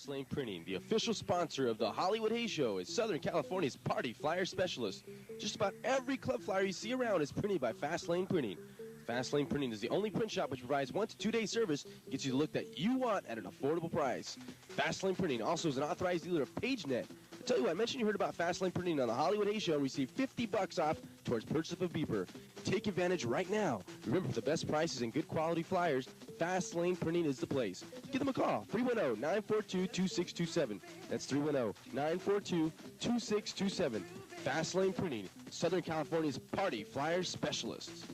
Fastlane Printing, the official sponsor of the Hollywood Hay Show, is Southern California's party flyer specialist. Just about every club flyer you see around is printed by Fastlane Printing. Fastlane Printing is the only print shop which provides 1 to 2 day service, gets you the look that you want at an affordable price. Fastlane Printing also is an authorized dealer of PageNet. I tell you what, I mentioned you heard about Fastlane Printing on the Hollywood Hay Show and receive $50 off towards purchase of a beeper. Take advantage right now. Remember, for the best prices and good quality flyers, Fastlane Printing is the place. Give them a call, 310-942-2627. That's 310-942-2627. Fastlane Printing, Southern California's party flyer specialists.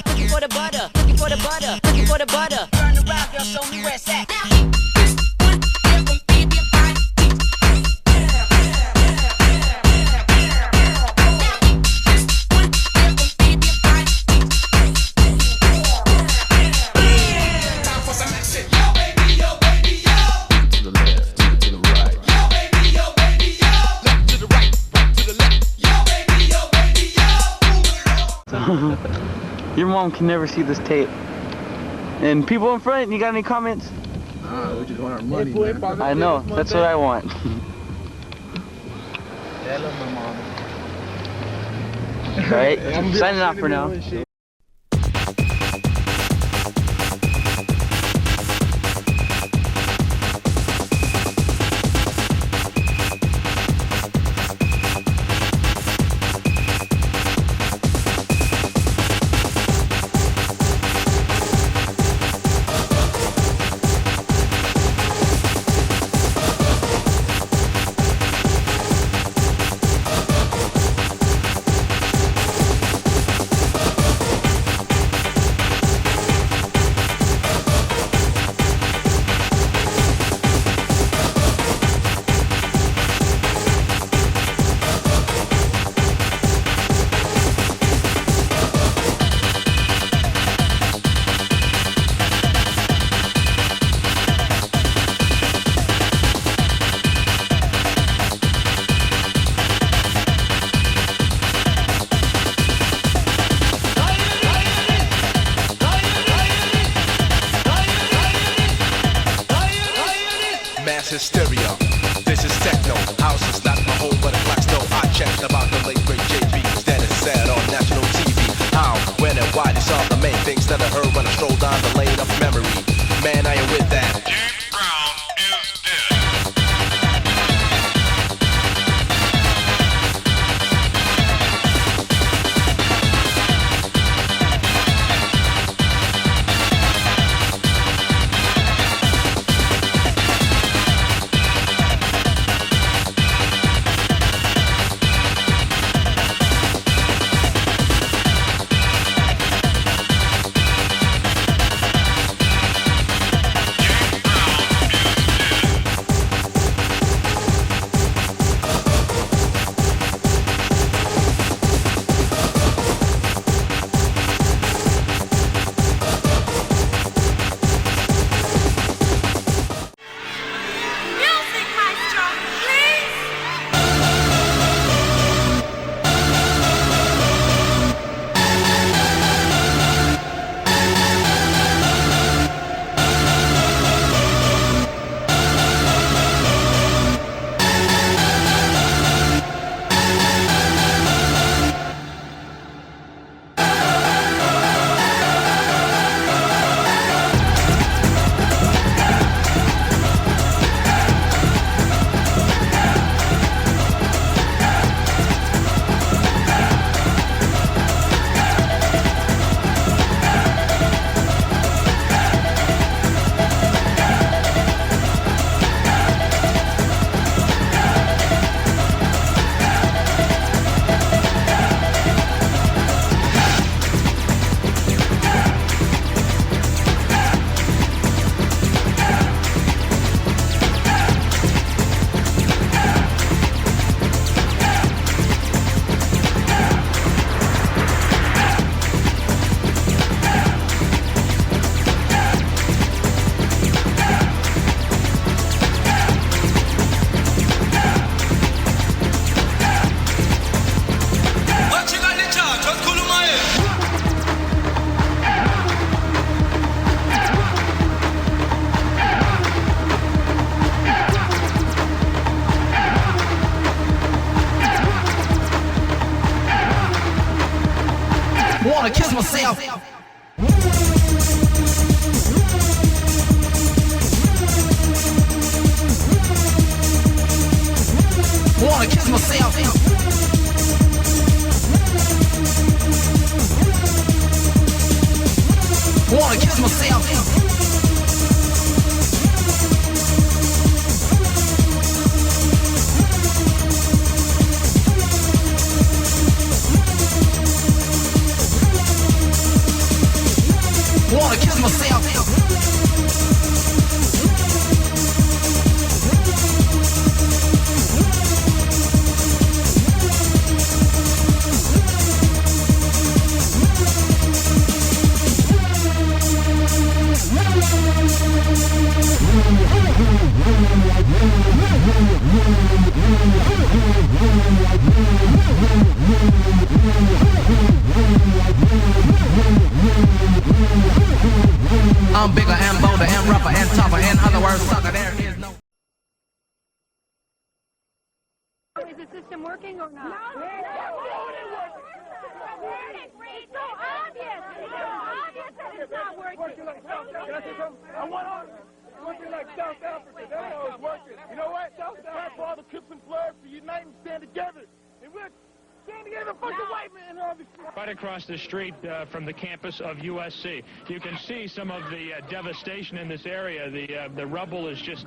looking for the butter, looking for the butter, looking for the butter. Turn around, girl, show me where it's at. Your mom can never see this tape. And people in front, you got any comments? We just want our money, man. I know, that's what I want. Yeah, I love my mom. Alright, signing off for now. Hysteria. This is techno. House is not my home, but it clocks no. I checked about the late great JB. Instead it's said on national TV. How, when, and why? These are the main things that I heard when I strolled down the lane of memory. Man, I am with that. Wanna kiss myself. Wanna kiss myself. Wanna kiss myself. wanna kiss myself. I'm bigger and bolder and rougher and tougher. In other words, sucker, there is no... Is the system working or not? No, it's so obvious. It's so obvious that it's not working. Can I say something? I want all working like South Africa. That's how it's working. You know what? South Africa, for all the Crips and Bloods to unite and stand together. And we're stand together, fuck the white man and all this shit. Right across the street from the campus of USC. You can see some of the devastation in this area. The rubble is just,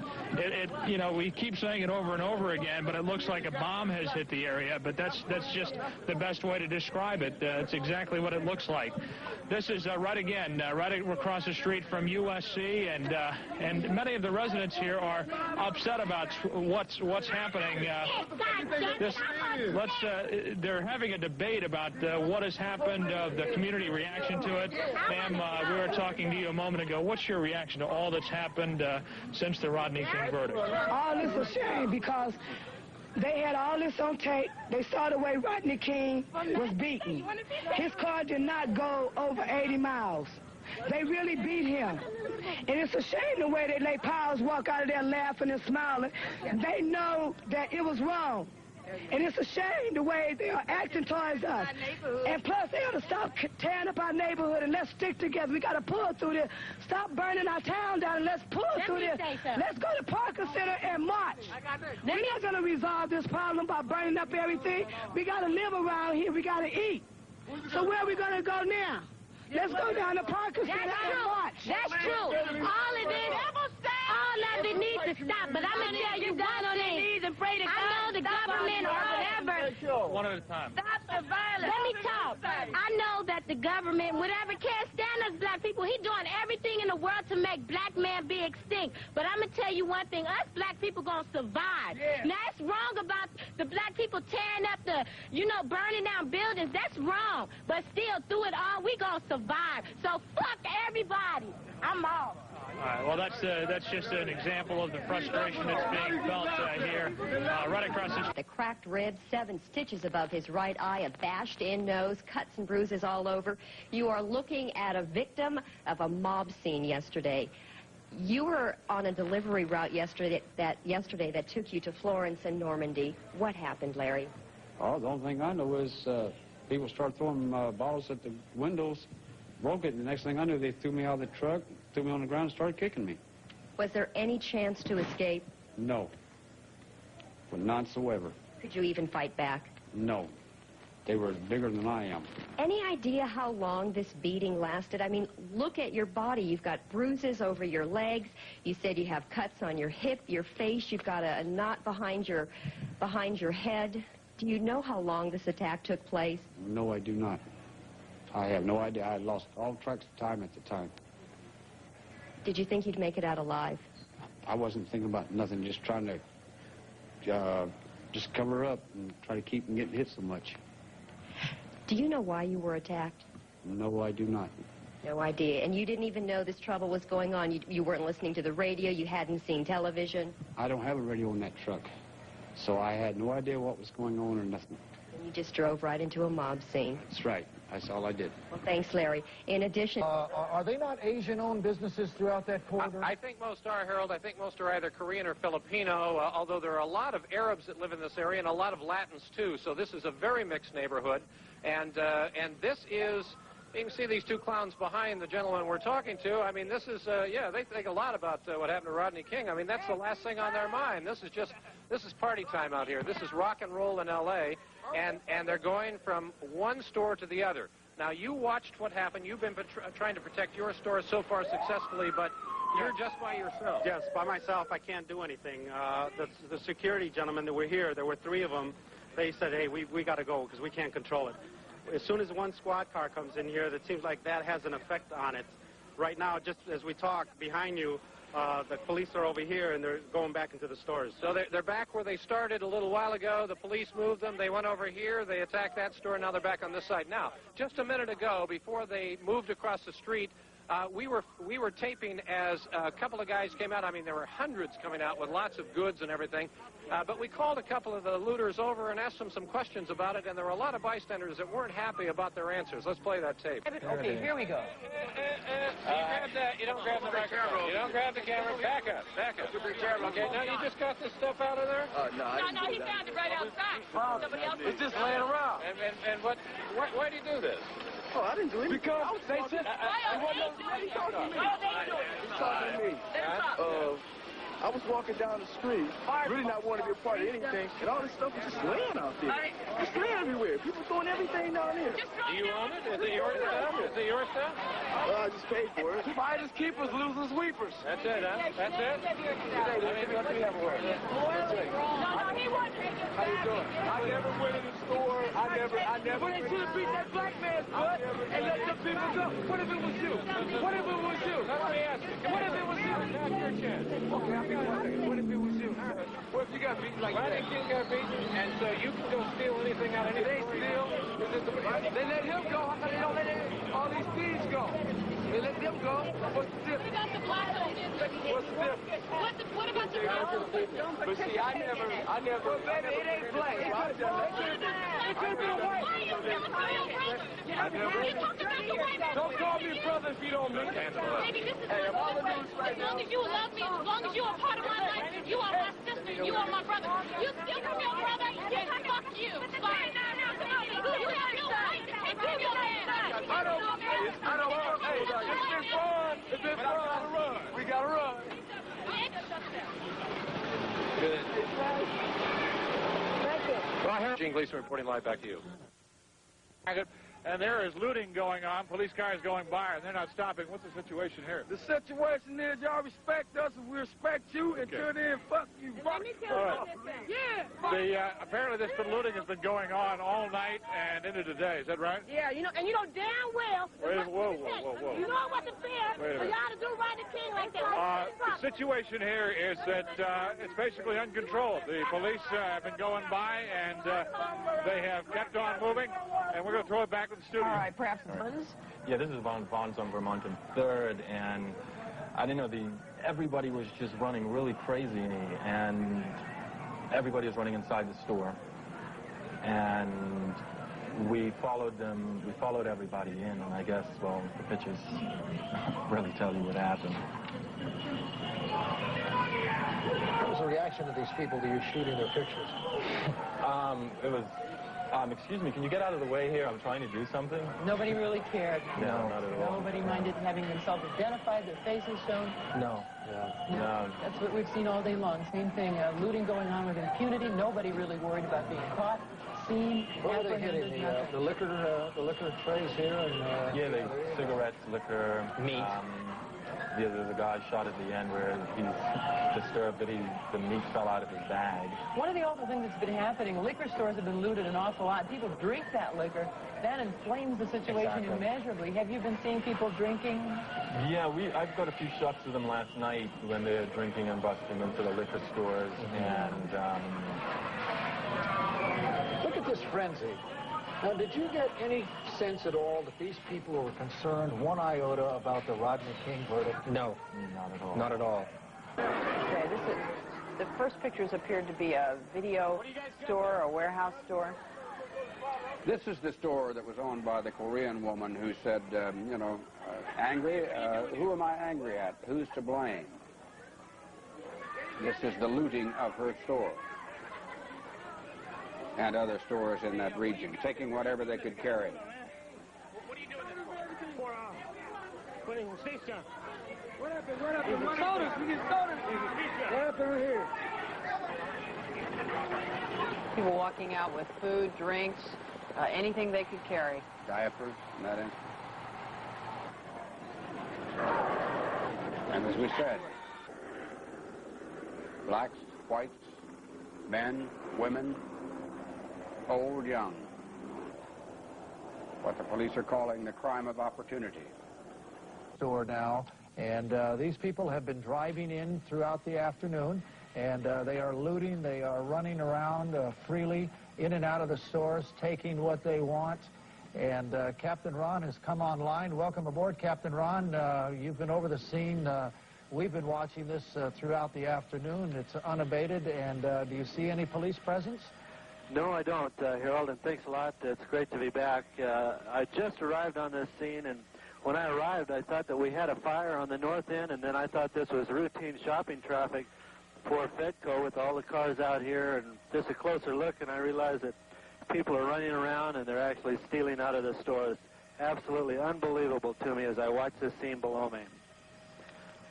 you know, we keep saying it over and over again, but it looks like a bomb has hit the area. But that's just the best way to describe it. It's exactly what it looks like. This is right across the street from USC, and many of the residents here are upset about what's happening. They're having a debate about what has happened, the community reaction to it. Ma'am, we were talking to you a moment ago. What's your reaction to all that's happened since the Rodney King verdict? All this is a shame because they had all this on tape. They saw the way Rodney King was beaten. His car did not go over 80 miles. They really beat him. And it's a shame the way they let Powers walk out of there laughing and smiling. They know that it was wrong. And it's a shame the way they are acting towards us. And plus, they ought to stop tearing up our neighborhood and let's stick together. We got to pull through this. Stop burning our town down and let's pull through this. Let's go to Parker Center and march. We're not going to resolve this problem by burning up everything. We got to live around here. We got to eat. So where are we going to go now? Let's go down to Parker Center and march. That's true. All of it needs to stop. But I'm going to tell you one thing. I know the government or whatever. One at a time. Stop the violence. Let me talk. I know that the government, whatever, can't stand us black people. He's doing everything in the world to make black man be extinct. But I'm going to tell you one thing. Us black people going to survive. Yeah. Now, it's wrong about the black people tearing up the, burning down buildings. That's wrong. But still, through it all, we going to survive. So fuck everybody. I'm off. All right, well, that's just an example of the frustration that's being felt here right across the street. The cracked rib, 7 stitches above his right eye, a bashed-in nose, cuts and bruises all over. You are looking at a victim of a mob scene yesterday. You were on a delivery route yesterday that took you to Florence and Normandy. What happened, Larry? Oh, the only thing I know is people started throwing bottles at the windows, broke it, and the next thing I knew, they threw me out of the truck, threw me on the ground, and started kicking me. Was there any chance to escape? No. But none whatsoever. Could you even fight back? No. They were bigger than I am. Any idea how long this beating lasted? I mean, look at your body. You've got bruises over your legs. You said you have cuts on your hip, your face. You've got a knot behind your head. Do you know how long this attack took place? No, I do not. I have no idea. I lost all track of time at the time. Did you think you'd make it out alive? I wasn't thinking about nothing, just trying to just cover up and try to keep from getting hit so much. Do you know why you were attacked? No, I do not. No idea. And you didn't even know this trouble was going on? You weren't listening to the radio? You hadn't seen television? I don't have a radio in that truck, so I had no idea what was going on or nothing. And you just drove right into a mob scene? That's right. That's all I did. Well, thanks, Larry. In addition... are they not Asian-owned businesses throughout that corridor? I think most are, Harold. I think most are either Korean or Filipino, although there are a lot of Arabs that live in this area and a lot of Latins, too. So this is a very mixed neighborhood. And this is... You can see these 2 clowns behind the gentleman we're talking to. I mean, this is, they think a lot about what happened to Rodney King. I mean, that's the last thing on their mind. This is party time out here. This is rock and roll in L.A., and they're going from one store to the other. Now, you watched what happened. You've been trying to protect your store so far successfully, but you're just by yourself. Yes, by myself. I can't do anything. The security gentlemen that were here, there were 3 of them. They said, hey, we got to go because we can't control it. As soon as one squad car comes in here, it seems like that has an effect on it. Right now, just as we talk, behind you, the police are over here, and they're going back into the stores. So they're back where they started a little while ago. The police moved them. They went over here. They attacked that store. Now they're back on this side. Now, just a minute ago, before they moved across the street, we were taping as a couple of guys came out. I mean, there were hundreds coming out with lots of goods and everything. But we called a couple of the looters over and asked them some questions about it, and there were a lot of bystanders that weren't happy about their answers. Let's play that tape. Okay, here we go. You don't grab the microphone. You don't grab the camera. Back up. Back up. Okay, now you just got this stuff out of there? No, he found it right outside. Somebody else. It's just laying around. And why do you do this? Oh, I didn't do anything. Because they said... What are you talking to me? He's talking to me. I was walking down the street, really not wanting to be a part of anything, and all this stuff was just laying out there. Just laying everywhere. People throwing everything down here. Do you own it? Is it your stuff? Is it your stuff? Well, I just paid for it. Fighters, keepers, losers, weepers. That's it, huh? That's it? Let me have a word. No, he wasn't. How you doing? I never went in the store. I never. When they should have beat that black man's butt and let the people go. What if it was you? What if it was you? Let me ask you. What if it was you? Now's your chance. Okay, what if it was you? What if you got beaten like that? Why did you got beaten? And so you can go steal anything out of any They steal. They let him go. How come they don't let all these thieves go? They let them go. What's the difference? We got the black on this. What's the difference? What about the black? But see, I never. Well, baby, it ain't black. It could be white. Why are you killing real brothers? You talked about the white man. Don't call me brother if you don't mean it. Baby, this is as long as you love me, as long as you are part of my life, you are my sister, you are my brother. You still come your brother, fuck you. Fine. You have no right to take care of your man. I don't want. Hey, it's been fun. We gotta run. Good. Gene Gleason reporting live back to you. And there is looting going on. Police cars going by, and they're not stopping. What's the situation here? The situation is y'all respect us and we respect you. Until then, fuck you. Let me tell you something. Yeah. Apparently this looting has been going on all night and into today. Is that right? Yeah, you know damn well. Whoa. You know it wasn't fair for y'all to do right the king like that. The situation here is that it's basically uncontrolled. The police have been going by, and they have kept on moving, and we're going to throw it back to the studio. All right, perhaps Vons? Yeah, this is Vons on Vermont and 3rd, and I didn't know everybody was just running really crazy, and everybody was running inside the store, and we followed them. We followed everybody in, and I guess, well, the pictures really tell you what happened. What was the reaction of these people to you shooting their pictures? It was, excuse me, can you get out of the way here? I'm trying to do something. Nobody really cared. No, not at all. Nobody minded having themselves identified, their faces shown. No. No. That's what we've seen all day long. Same thing, looting going on with impunity. Nobody really worried about being caught, seen, What were they hitting? The liquor trays here? And, yeah, cigarettes, liquor, meat. Yeah, there's a guy shot at the end where he's disturbed that the meat fell out of his bag. One of the awful things that's been happening, liquor stores have been looted an awful lot. People drink that liquor. That inflames the situation immeasurably. Have you been seeing people drinking? Yeah, I've got a few shots with them last night when they're drinking and busting into the liquor stores. And look at this frenzy. Now, did you get any sense at all that these people were concerned one iota about the Rodney King verdict? No, not at all. Not at all. Okay, the first pictures appeared to be a video store, a warehouse store. This is the store that was owned by the Korean woman who said, angry? Who am I angry at? Who's to blame? This is the looting of her store and other stores in that region, taking whatever they could carry. What are you doing this for? Putting station. What happened? We get sodas. What happened here? People walking out with food, drinks, anything they could carry. Diapers, that in. And as we said, blacks, whites, men, women, old, young. What the police are calling the crime of opportunity. store now, and these people have been driving in throughout the afternoon, and they are looting. They are running around freely in and out of the stores, taking what they want. And Captain Ron has come online. Welcome aboard, Captain Ron. You've been over the scene. We've been watching this throughout the afternoon. It's unabated. And do you see any police presence? No, I don't, Harold, and thanks a lot. It's great to be back. I just arrived on this scene, and when I arrived, I thought that we had a fire on the north end, and then I thought this was routine shopping traffic for Fedco with all the cars out here, and just a closer look, and I realized that people are running around, and they're actually stealing out of the stores. Absolutely unbelievable to me as I watch this scene below me.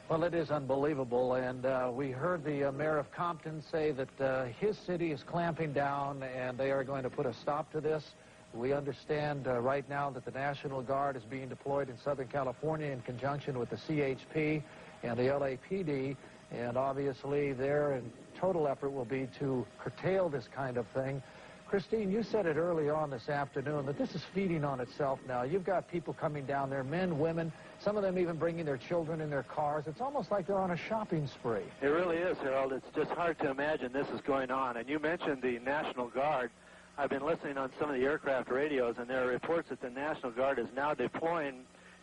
Well, it is unbelievable, and we heard the mayor of Compton say that his city is clamping down, and they are going to put a stop to this. We understand right now that the National Guard is being deployed in Southern California in conjunction with the CHP and the LAPD, and obviously their total effort will be to curtail this kind of thing. Christine, you said it early on this afternoon that this is feeding on itself now. You've got people coming down there, men, women, some of them even bringing their children in their cars. It's almost like they're on a shopping spree. It really is, Harold. It's just hard to imagine this is going on. And you mentioned the National Guard. I've been listening on some of the aircraft radios, and there are reports that the National Guard is now deploying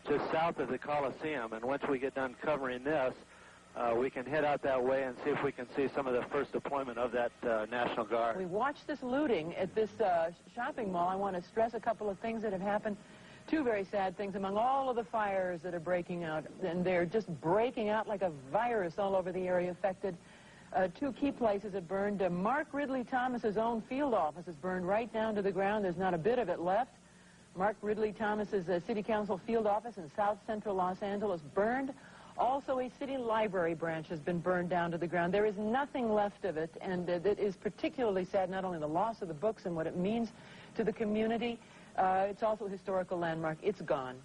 just south of the Coliseum. And once we get done covering this, we can head out that way and see if we can see some of the first deployment of that National Guard. We watched this looting at this shopping mall. I want to stress a couple of things that have happened. Two very sad things among all of the fires that are breaking out, and they're just breaking out like a virus all over the area affected. Two key places have burned. Mark Ridley Thomas's own field office is burned right down to the ground. There's not a bit of it left. Mark Ridley Thomas's city council field office in south central Los Angeles burned. Also, a city library branch has been burned down to the ground. There is nothing left of it, and it is particularly sad, not only the loss of the books and what it means to the community, it's also a historical landmark. It's gone.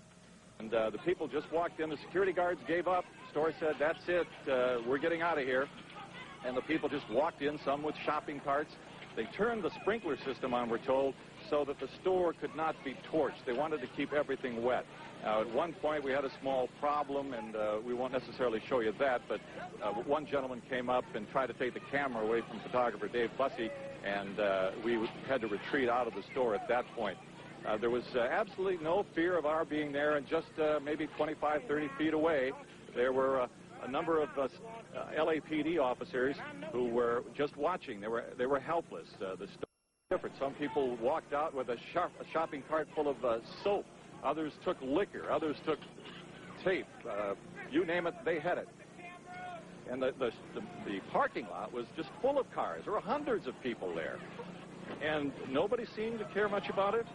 And the people just walked in. The security guards gave up. The store said, that's it, we're getting out of here. And the people just walked in, some with shopping carts. They turned the sprinkler system on, we're told, so that the store could not be torched. They wanted to keep everything wet. At one point, we had a small problem, and we won't necessarily show you that, but one gentleman came up and tried to take the camera away from photographer Dave Bussey, and we had to retreat out of the store at that point. There was absolutely no fear of our being there, and just maybe 25, 30 feet away, there were a number of LAPD officers who were just watching. They were helpless. The store was different. Some people walked out with a shopping cart full of soap. Others took liquor. Others took tape. You name it, they had it. And the parking lot was just full of cars. There were hundreds of people there. And nobody seemed to care much about it.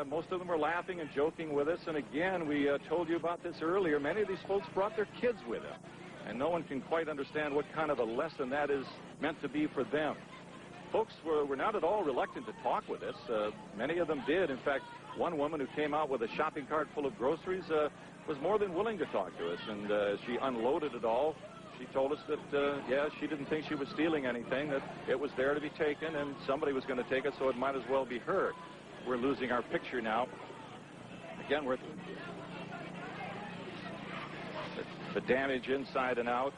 Most of them were laughing and joking with us. And again, we told you about this earlier. Many of these folks brought their kids with them. And no one can quite understand what kind of a lesson that is meant to be for them. Folks were not at all reluctant to talk with us. Many of them did. In fact, one woman who came out with a shopping cart full of groceries was more than willing to talk to us. And as she unloaded it all, she told us that, yeah, she didn't think she was stealing anything, that it was there to be taken, and somebody was going to take it, so it might as well be her. We're losing our picture now. Again, we're the damage inside and out.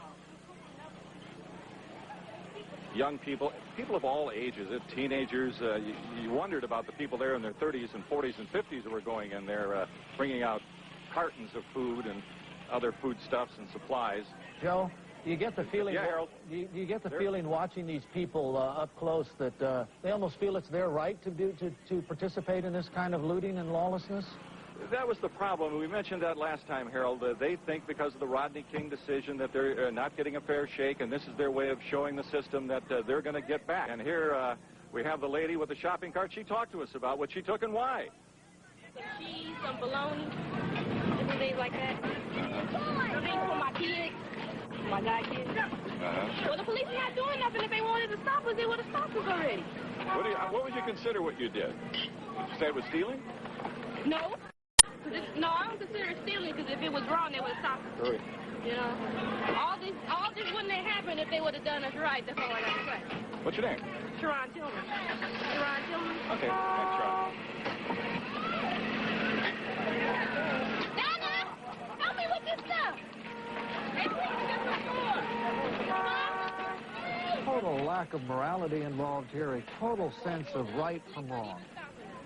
Young people, people of all ages, teenagers. You wondered about the people there in their 30s and 40s and 50s who were going in there, bringing out cartons of food and other foodstuffs and supplies. Joe, do you get the feeling? Yeah, Harold. Do you get the feeling watching these people up close that they almost feel it's their right to participate in this kind of looting and lawlessness? That was the problem. We mentioned that last time, Harold. They think because of the Rodney King decision that they're not getting a fair shake, and this is their way of showing the system that they're going to get back. And here we have the lady with the shopping cart. She talked to us about what she took and why. Some cheese, some bologna, different things like that. Things for my kids, my godkids. Well, the police are not doing nothing. If they wanted to stop us, they would have stopped us already. What would you consider what you did? Did you say it was stealing? No. No, I don't consider it stealing, because if it was wrong, they would have stopped us. Right. You know, all this wouldn't have happened if they would have done us right. That's all I got to say. What's your name? Sharon Tillman. Sharon Tillman. Okay, thanks, Sharon. Nana, help me with this lack of morality involved here, a total sense of right from wrong.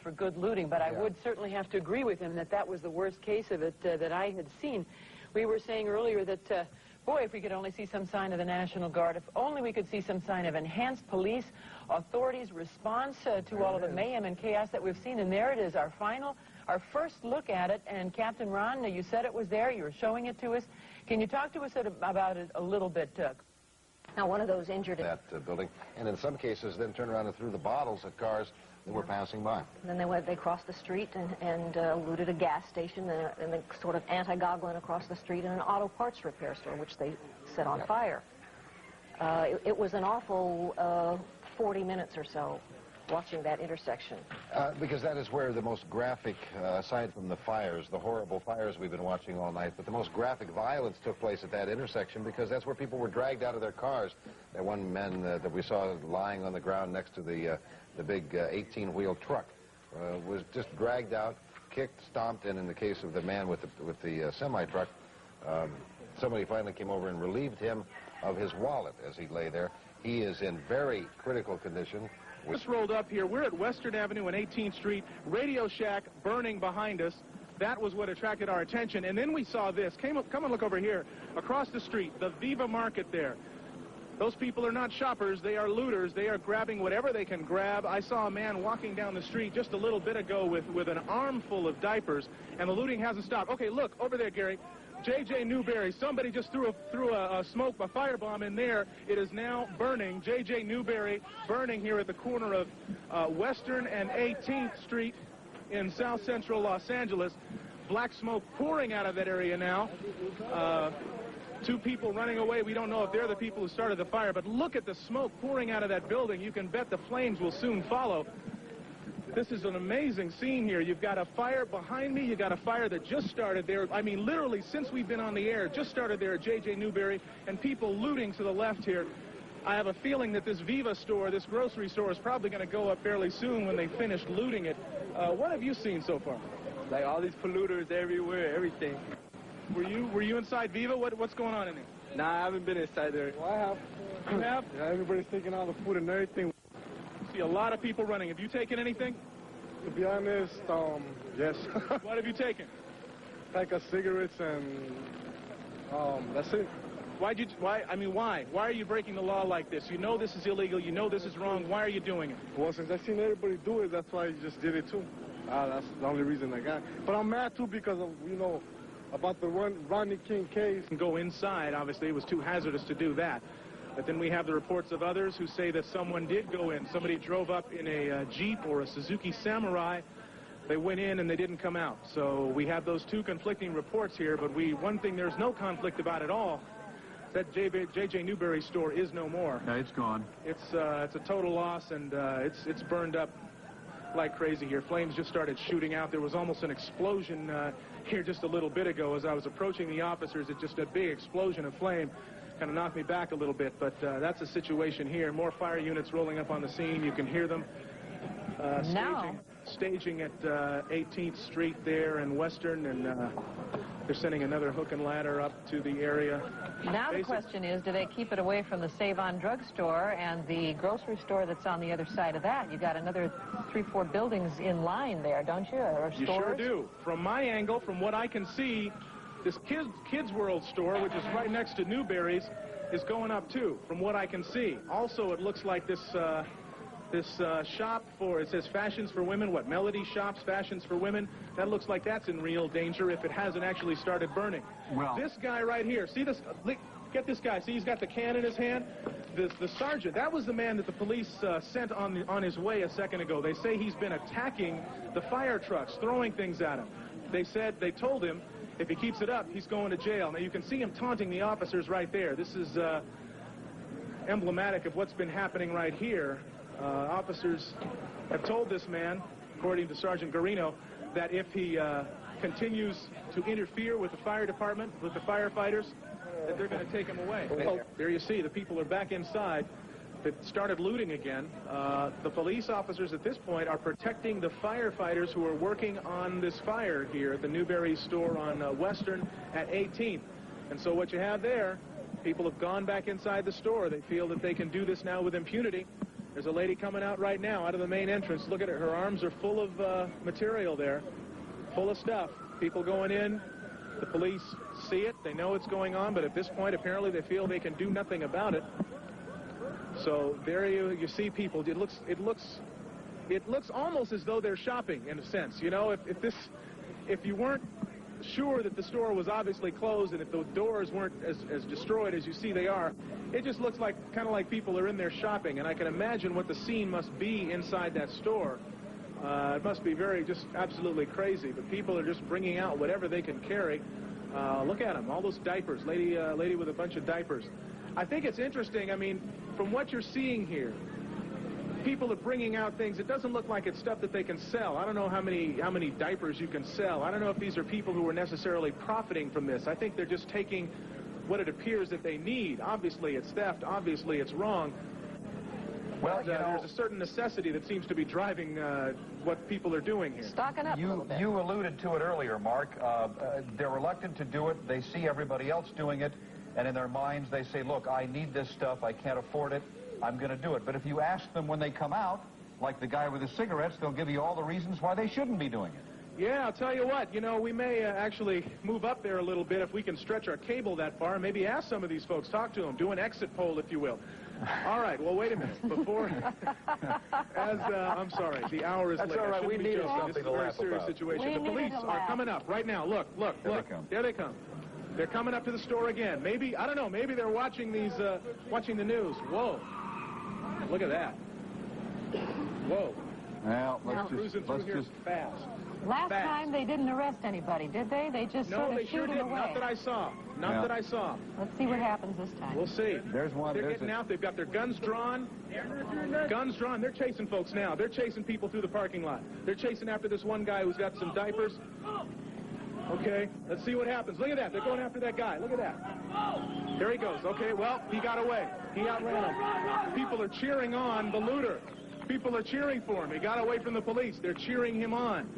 For good looting, but I would certainly have to agree with him that that was the worst case of it that I had seen. We were saying earlier that, boy, if we could only see some sign of the National Guard, if only we could see some sign of enhanced police authorities' response to all of the mayhem and chaos that we've seen. And there it is, our first look at it. And Captain Ron, you said it was there. You were showing it to us. Can you talk to us about it a little bit, Now, one of those injured that building, and in some cases then turned around and threw the bottles at cars that were passing by. And then they crossed the street and looted a gas station and then sort of anti-goggling across the street in an auto parts repair store, which they set on fire. It was an awful 40 minutes or so watching that intersection. Because that is where the most graphic, aside from the fires, the horrible fires we've been watching all night, but the most graphic violence took place at that intersection because that's where people were dragged out of their cars. That one man that we saw lying on the ground next to the big 18-wheel truck was just dragged out, kicked, stomped, and in the case of the man with the semi-truck, somebody finally came over and relieved him of his wallet as he lay there. He is in very critical condition. Just rolled up here. We're at Western Avenue and 18th Street. Radio Shack burning behind us. That was what attracted our attention. And then we saw this. Come and look over here. Across the street, the Viva Market there. Those people are not shoppers. They are looters. They are grabbing whatever they can grab. I saw a man walking down the street just a little bit ago with an armful of diapers, and the looting hasn't stopped. Okay, look, over there, Gary. J.J. Newberry, somebody just threw a firebomb in there. It is now burning. J.J. Newberry burning here at the corner of Western and 18th Street in South Central Los Angeles. Black smoke pouring out of that area now. Two people running away. We don't know if they're the people who started the fire, but look at the smoke pouring out of that building. You can bet the flames will soon follow. This is an amazing scene here. You've got a fire behind me. You've got a fire that just started there. I mean, literally, since we've been on the air, just started there at J.J. Newberry, and people looting to the left here. I have a feeling that this Viva store, this grocery store, is probably going to go up fairly soon when they finish looting it. What have you seen so far? Like all these polluters everywhere, everything. Were you inside Viva? What's going on in there? Nah, I haven't been inside there. Well, I have. You have? Yeah, everybody's taking all the food and everything. See a lot of people running. Have you taken anything? To be honest, yes. What have you taken? Like cigarettes and that's it. Why? Why? Why are you breaking the law like this? You know this is illegal. You know this is wrong. Why are you doing it? Well, since I've seen everybody do it, that's why I just did it too. That's the only reason I got. But I'm mad too because of, about the Rodney King case. Go inside. Obviously, it was too hazardous to do that. But then we have the reports of others who say that someone did go in. Somebody drove up in a Jeep or a Suzuki Samurai. They went in and they didn't come out. So we have those two conflicting reports here. But one thing there's no conflict about at all, that J.J. Newberry store is no more. Yeah, it's gone. It's a total loss, and it's burned up like crazy here. Flames just started shooting out. There was almost an explosion here just a little bit ago as I was approaching the officers. It's just a big explosion of flame. Kind of knocked me back a little bit, but that's the situation here. More fire units rolling up on the scene. You can hear them staging at 18th Street there in Western, and they're sending another hook and ladder up to the area. Now the question is, do they keep it away from the Save-On drugstore and the grocery store that's on the other side of that? You got another 3-4 buildings in line there, don't you? Or stores? You sure do. From my angle, from what I can see, this Kids World store, which is right next to Newberry's, is going up too, from what I can see. Also, it looks like this shop it says Fashions for Women, Melody Shops, Fashions for Women. That looks like that's in real danger if it hasn't actually started burning. Well, this guy right here, see this? Get this guy. See, he's got the can in his hand. The sergeant, that was the man that the police sent on his way a second ago. They say he's been attacking the fire trucks, throwing things at him. They told him, if he keeps it up, he's going to jail. Now, you can see him taunting the officers right there. This is emblematic of what's been happening right here. Officers have told this man, according to Sergeant Garino, that if he continues to interfere with the fire department, with the firefighters, that they're going to take him away. Well, there you see, the people are back inside. They started looting again. The police officers at this point are protecting the firefighters who are working on this fire here at the Newberry store on Western at 18th. And so what you have there People have gone back inside the store. They feel that they can do this now with impunity. There's a lady coming out right now out of the main entrance. Look at her. Her arms are full of material there, full of stuff. People going in. The police see it. They know what's going on, but at this point, apparently, they feel they can do nothing about it. So there you see people. It looks almost as though they're shopping in a sense. You know, if you weren't sure that the store was obviously closed and if the doors weren't as destroyed as you see they are, it just looks like kind of like people are in there shopping. And I can imagine what the scene must be inside that store. It must be just absolutely crazy. But people are just bringing out whatever they can carry. Look at them, all those diapers, lady with a bunch of diapers. I think it's interesting. I mean, from what you're seeing here, people are bringing out things. It doesn't look like it's stuff that they can sell. I don't know how many diapers you can sell. I don't know if these are people who are necessarily profiting from this. I think they're just taking what it appears that they need. Obviously, it's theft. Obviously, it's wrong. Well, there's a certain necessity that seems to be driving what people are doing here. Stocking up a little bit. You alluded to it earlier, Mark. They're reluctant to do it. They see everybody else doing it, and in their minds they say, look, I need this stuff. I can't afford it. I'm going to do it. But if you ask them when they come out, like the guy with the cigarettes, they'll give you all the reasons why they shouldn't be doing it. Yeah, I'll tell you what. You know, we may actually move up there a little bit if we can stretch our cable that far and maybe ask some of these folks, talk to them, do an exit poll, if you will. All right, well, wait a minute. Before, I'm sorry, the hour is late. That's all right, we needed something This is a very serious situation. The police are coming up right now. Look. There they come. They're coming up to the store again. Maybe, I don't know, maybe they're watching watching the news. Whoa. Look at that. Whoa. Well, let's just fast. Last time they didn't arrest anybody, did they? They just sort of they sure shooed didn't. away. Not that I saw. Not that I saw. Let's see what happens this time. We'll see. There's one. They're getting out. They've got their guns drawn. Guns drawn. They're chasing folks now. They're chasing people through the parking lot. They're chasing after this one guy who's got some diapers. Okay, let's see what happens. Look at that. They're going after that guy. Look at that. There he goes. Okay, well, he got away. He outran him. People are cheering on the looter. People are cheering for him. He got away from the police. They're cheering him on.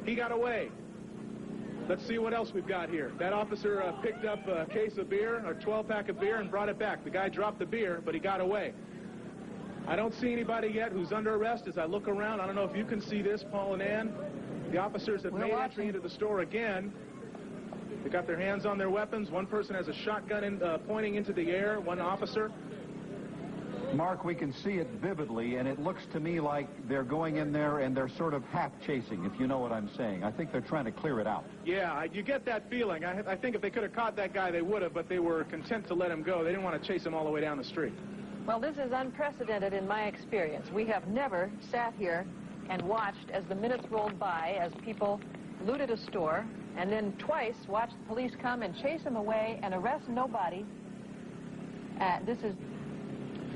He got away. Let's see what else we've got here. That officer picked up a case of beer, or 12-pack of beer, and brought it back. The guy dropped the beer, but he got away. I don't see anybody yet who's under arrest as I look around. I don't know if you can see this, Paul and Ann. The officers have made entry into the store again. They got their hands on their weapons. One person has a shotgun pointing into the air, one officer. Mark, we can see it vividly, and it looks to me like they're going in there and they're sort of half chasing, if you know what I'm saying. I think they're trying to clear it out. Yeah, you get that feeling. I think if they could have caught that guy, they would have, but they were content to let him go. They didn't want to chase him all the way down the street. Well, this is unprecedented in my experience. We have never sat here and watched as the minutes rolled by as people looted a store and then twice watched the police come and chase them away and arrest nobody. This is...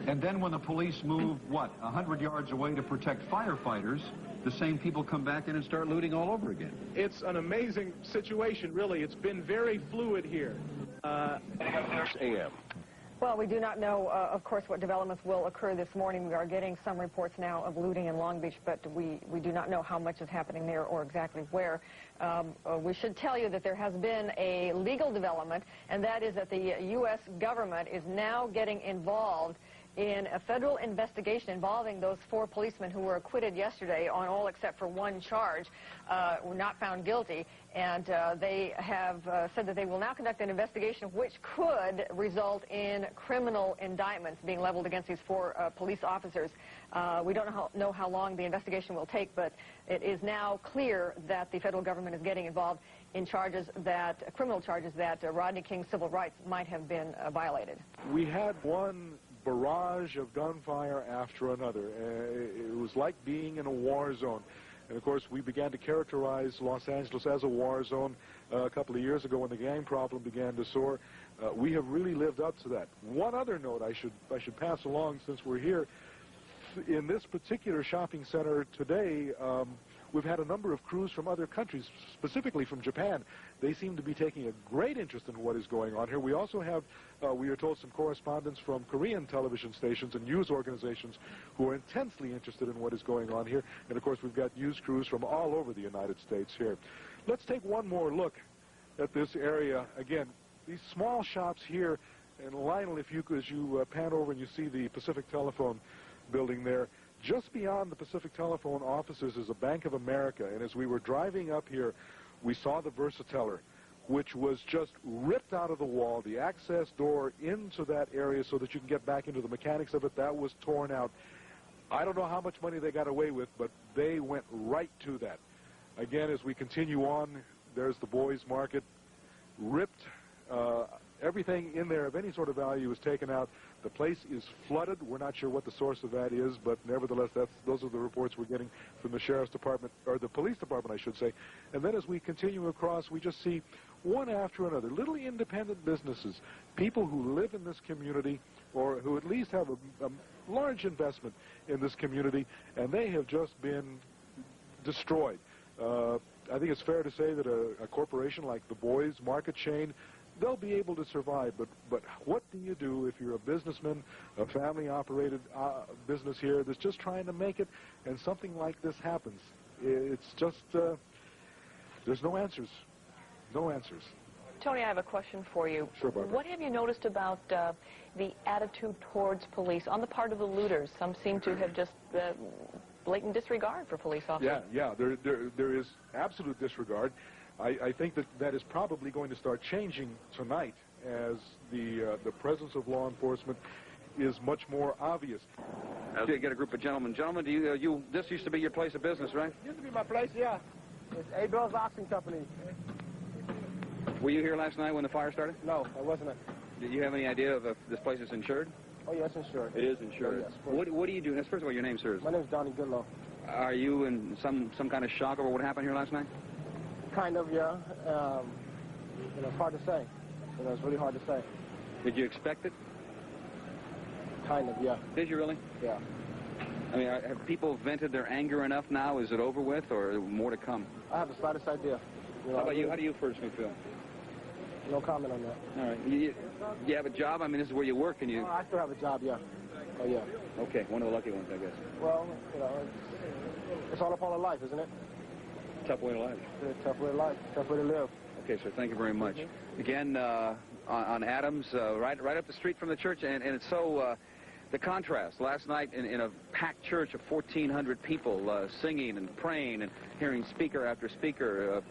And then when the police move, 100 yards away to protect firefighters, the same people come back in and start looting all over again. It's an amazing situation, really. It's been very fluid here. AM. Well, we do not know, of course, what developments will occur this morning. We are getting some reports now of looting in Long Beach, but we do not know how much is happening there or exactly where. We should tell you that there has been a legal development, and that is that the U.S. government is now getting involved in a federal investigation involving those 4 policemen who were acquitted yesterday on all except for one charge, were not found guilty. And they have said that they will now conduct an investigation which could result in criminal indictments being leveled against these 4 police officers. We don't know how long the investigation will take, but it is now clear that the federal government is getting involved in criminal charges that Rodney King's civil rights might have been violated. We had one barrage of gunfire after another. It was like being in a war zone. And, of course, we began to characterize Los Angeles as a war zone a couple of years ago when the gang problem began to soar. We have really lived up to that. One other note I should pass along since we're here. In this particular shopping center today, we've had a number of crews from other countries, specifically from Japan. They seem to be taking a great interest in what is going on here. We also have, we are told, some correspondents from Korean television stations and news organizations who are intensely interested in what is going on here. And, of course, we've got news crews from all over the United States here. Let's take one more look at this area. Again, these small shops here And Lionel, as you pan over and you see the Pacific Telephone building there, just beyond the Pacific Telephone offices is a Bank of America. And as we were driving up here, we saw the Versateller, which was just ripped out of the wall. The access door into that area so that you can get back into the mechanics of it, that was torn out. I don't know how much money they got away with, but they went right to that. Again, as we continue on, there's the Boys Market, ripped. Everything in there of any sort of value is taken out. The place is flooded. We're not sure what the source of that is, but nevertheless, those are the reports we're getting from the Sheriff's Department, or the Police Department, I should say. And then as we continue across, we just see one after another, little independent businesses, people who live in this community or who at least have a large investment in this community, and they have just been destroyed. I think it's fair to say that a corporation like the Boys Market chain, they'll be able to survive, but what do you do if you're a businessman, a family-operated business here that's just trying to make it, and something like this happens? It's just, there's no answers. No answers. Tony, I have a question for you. Sure, Barbara. What have you noticed about the attitude towards police on the part of the looters? Some seem to have just blatant disregard for police officers. Yeah, there is absolute disregard. I think that is probably going to start changing tonight as the presence of law enforcement is much more obvious. I'll get a group of gentlemen. Gentlemen, this used to be your place of business, right? Used to be my place, yeah. It's A. Bell's Auction Company. Were you here last night when the fire started? No, I wasn't. Did you have any idea of if this place is insured? Oh, yes, insured. It is insured. Oh, yes. What do you do? First of all, your name, sir? My name is Donnie Goodlow. Are you in some kind of shock over what happened here last night? Kind of, yeah. It's hard to say. It's really hard to say. Did you expect it? Kind of, yeah. Did you really? Yeah. I mean, have people vented their anger enough now? Is it over with, or more to come? I have the slightest idea. How about you? How do you personally feel? No comment on that. All right. You have a job? I mean, this is where you work, and you... Oh, I still have a job, yeah. Oh, yeah. Okay, one of the lucky ones, I guess. Well, it's all a part of life, isn't it? Tough way to live. It's a tough way to life. Tough way to live. Okay, sir. Thank you very much. Again, on Adams, right up the street from the church, and it's so... the contrast. Last night in a packed church of 1,400 people singing and praying and hearing speaker after speaker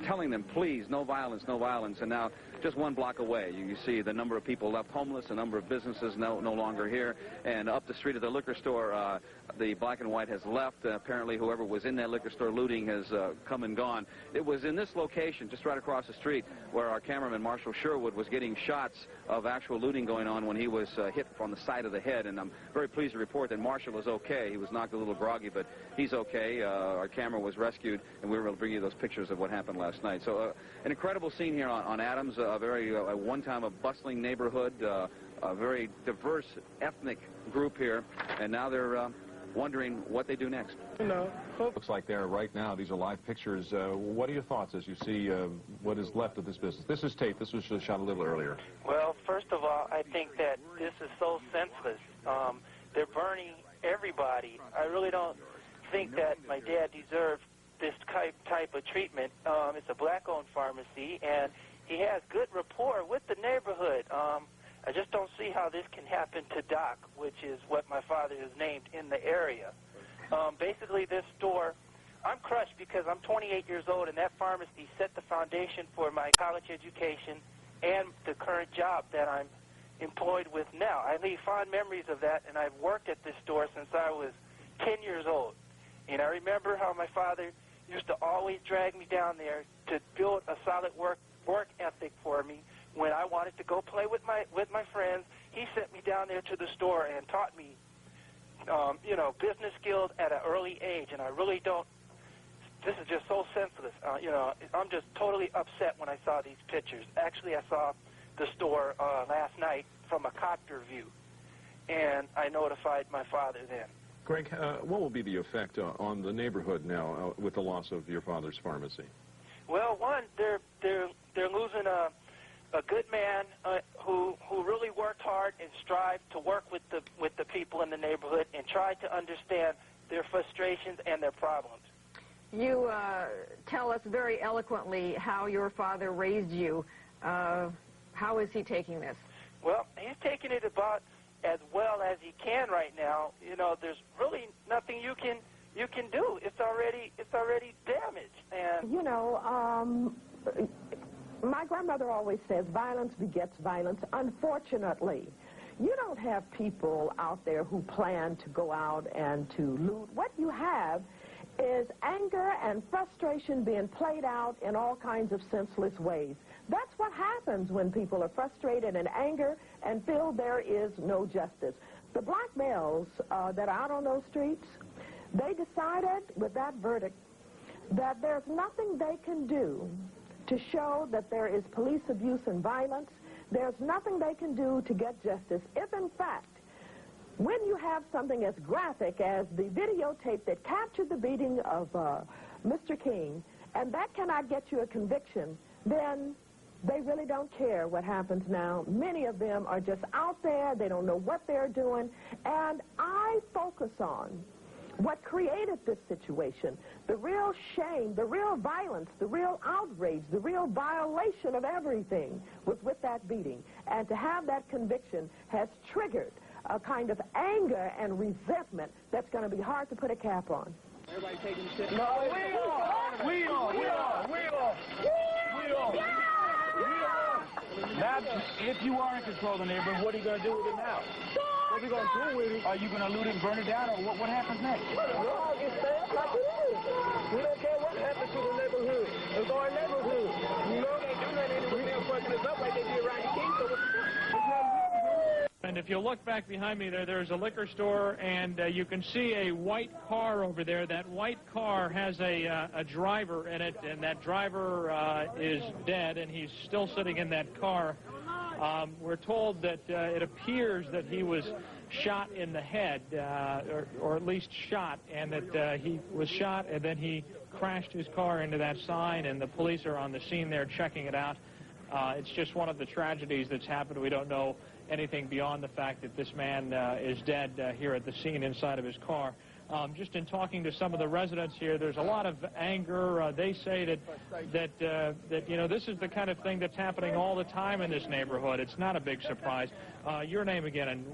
telling them, please, no violence, no violence. And now, just one block away, you see the number of people left homeless, a number of businesses no longer here. And up the street of the liquor store, the black and white has left. Apparently, whoever was in that liquor store looting has come and gone. It was in this location, just right across the street, where our cameraman, Marshall Sherwood, was getting shots of actual looting going on when he was hit on the side of the head. And I'm very pleased to report that Marshall is okay. He was knocked a little groggy, but he's okay. Our camera was rescued, and we were able to bring you those pictures of what happened last night. So an incredible scene here on Adams, one time a bustling neighborhood, a very diverse ethnic group here, and now they're wondering what they do next. Looks like there right now. These are live pictures. What are your thoughts as you see what is left of this business? This is tape. This was shot a little earlier. Well, first of all, I think that this is so senseless. They're burning everybody. I really don't think that my dad deserved this type of treatment. It's a black-owned pharmacy, and he has good rapport with the neighborhood. I just don't see how this can happen to Doc, which is what my father is named in the area. Basically, this store, I'm crushed because I'm 28 years old, and that pharmacy set the foundation for my college education and the current job that I'm employed with now. I leave fond memories of that, and I've worked at this store since I was 10 years old. And I remember how my father used to always drag me down there to build a solid work ethic for me. When I wanted to go play with my friends, he sent me down there to the store and taught me, business skills at an early age. And I really don't. This is just so senseless. I'm just totally upset when I saw these pictures. Actually, I saw the store last night from a copter view, and I notified my father then. Greg, what will be the effect on the neighborhood now with the loss of your father's pharmacy? Well, one, they're losing a good man who really worked hard and strived to work with the people in the neighborhood and tried to understand their frustrations and their problems. You tell us very eloquently how your father raised you. How is he taking this? Well, he's taking it about as well as he can right now. You know, there's really nothing you can do. It's already damaged. And you know, my grandmother always says violence begets violence. Unfortunately, you don't have people out there who plan to go out and to loot. What you have is anger and frustration being played out in all kinds of senseless ways. That's what happens when people are frustrated and anger and feel there is no justice. The black males that are out on those streets, they decided with that verdict that there's nothing they can do to show that there is police abuse and violence. There's nothing they can do to get justice. If, in fact, when you have something as graphic as the videotape that captured the beating of Mr. King, and that cannot get you a conviction, then they really don't care what happens now. Many of them are just out there. They don't know what they're doing. And I focus on what created this situation, the real shame, the real violence, the real outrage, the real violation of everything was with that beating. And to have that conviction has triggered a kind of anger and resentment that's going to be hard to put a cap on. Everybody taking the shit? No, we are. Now, if you are in control of the neighborhood, what are you going to do with it now? What are you going to do with it? Are you going to loot it and burn it down, or what happens next? No, it stays like it is. We don't care what happens to the neighborhood. It's our neighborhood. You know, they do that anyway. They're fucking us up like they did around the King, so what's And if you look back behind me there's a liquor store, and you can see a white car over there. That white car has a driver in it, and that driver is dead, and he's still sitting in that car. We're told that it appears that he was shot in the head, or at least shot, and that he was shot, and then he crashed his car into that sign, and the police are on the scene there checking it out. It's just one of the tragedies that's happened. We don't know anything beyond the fact that this man is dead here at the scene inside of his car. Just in talking to some of the residents here, there's a lot of anger. They say that you know, this is the kind of thing that's happening all the time in this neighborhood. It's not a big surprise. Your name again? And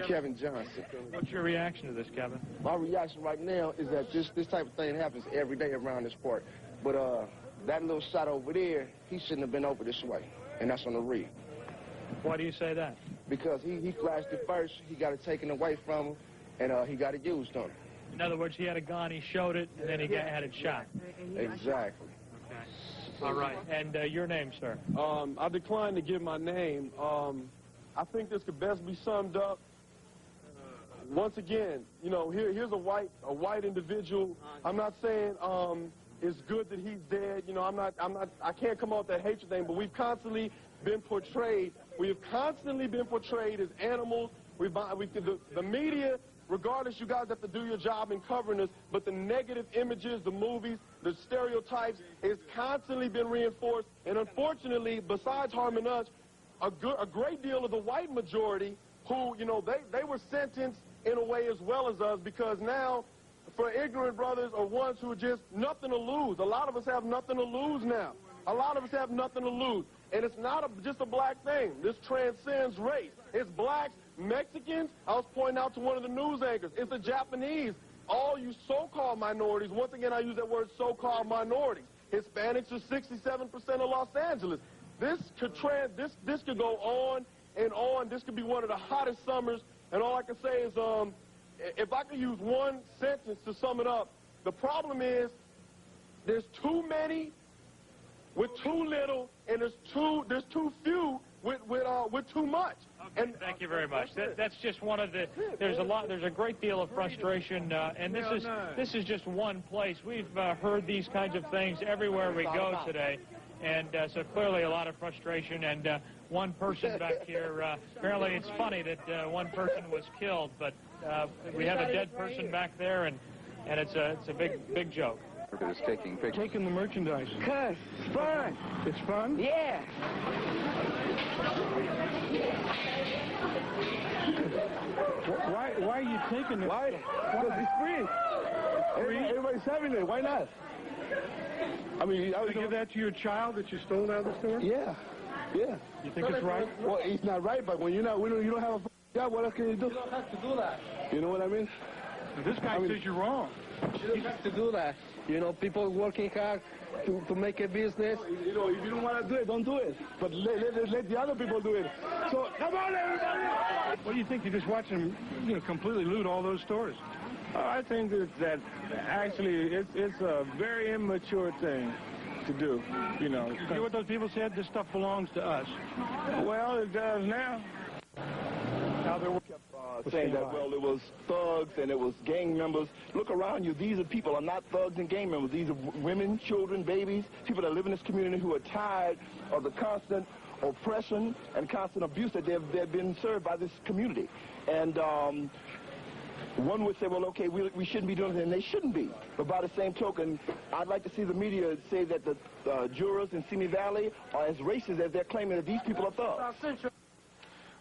Kevin Johnson. What's your reaction to this, Kevin? My reaction right now is that this type of thing happens every day around this park. But that little shot over there, he shouldn't have been over this way, and that's on the rear. Why do you say that? Because he flashed it first, he got it taken away from him, and he got it used on him. In other words, he had a gun, he showed it, and then he had it shot. Exactly. Okay. All right. And your name, sir? I declined to give my name. I think this could best be summed up. Once again, you know, here's a white individual. I'm not saying it's good that he's dead. You know, I can't come out with that hatred thing, but we've constantly been portrayed. We have constantly been portrayed as animals. The media, regardless, you guys have to do your job in covering us, but the negative images, the movies, the stereotypes, has constantly been reinforced. And unfortunately, besides harming us, a great deal of the white majority who, you know, they were sentenced in a way as well as us, because now, for ignorant brothers or ones who are just nothing to lose, a lot of us have nothing to lose now. A lot of us have nothing to lose. And it's not just a black thing. This transcends race. It's blacks, Mexicans. I was pointing out to one of the news anchors. It's the Japanese. All you so-called minorities. Once again, I use that word so-called minorities. Hispanics are 67% of Los Angeles. This could go on and on. This could be one of the hottest summers. And all I can say is, if I could use one sentence to sum it up, the problem is there's too many with too little, and there's too few with too much. Okay, and thank you very much. That's just one of the. There's a great deal of frustration, and this is just one place. We've heard these kinds of things everywhere we go today, and so clearly a lot of frustration. And one person back here. Apparently, it's funny that one person was killed, but we have a dead person back there, and it's a big joke. Is taking pictures. Taking the merchandise. Cuz, it's fun. It's fun? Yeah. Why are you taking it? Why? Because it's free. Everybody's having it. Why not? I mean, I would give that to your child that you stole out of the store? Yeah. Yeah. You think it's right? Well, it's not right, but when you don't have a job, what else can you do? You don't have to do that. You know what I mean? This guy says you're wrong. You don't have to do that. You know, people working hard to make a business. You know, if you don't want to do it, don't do it. But let the other people do it. So, come on, everybody! What do you think? You just watch them, completely loot all those stores. I think that actually it's a very immature thing to do, You know what those people said? This stuff belongs to us. Well, it does now. Now they're saying that, well, it was thugs and it was gang members. Look around you. These people are not thugs and gang members. These are women, children, babies, people that live in this community who are tired of the constant oppression and constant abuse that they've been served by this community. And one would say, well, okay, we shouldn't be doing it, and they shouldn't be. But by the same token, I'd like to see the media say that the jurors in Simi Valley are as racist as they're claiming that these people are thugs.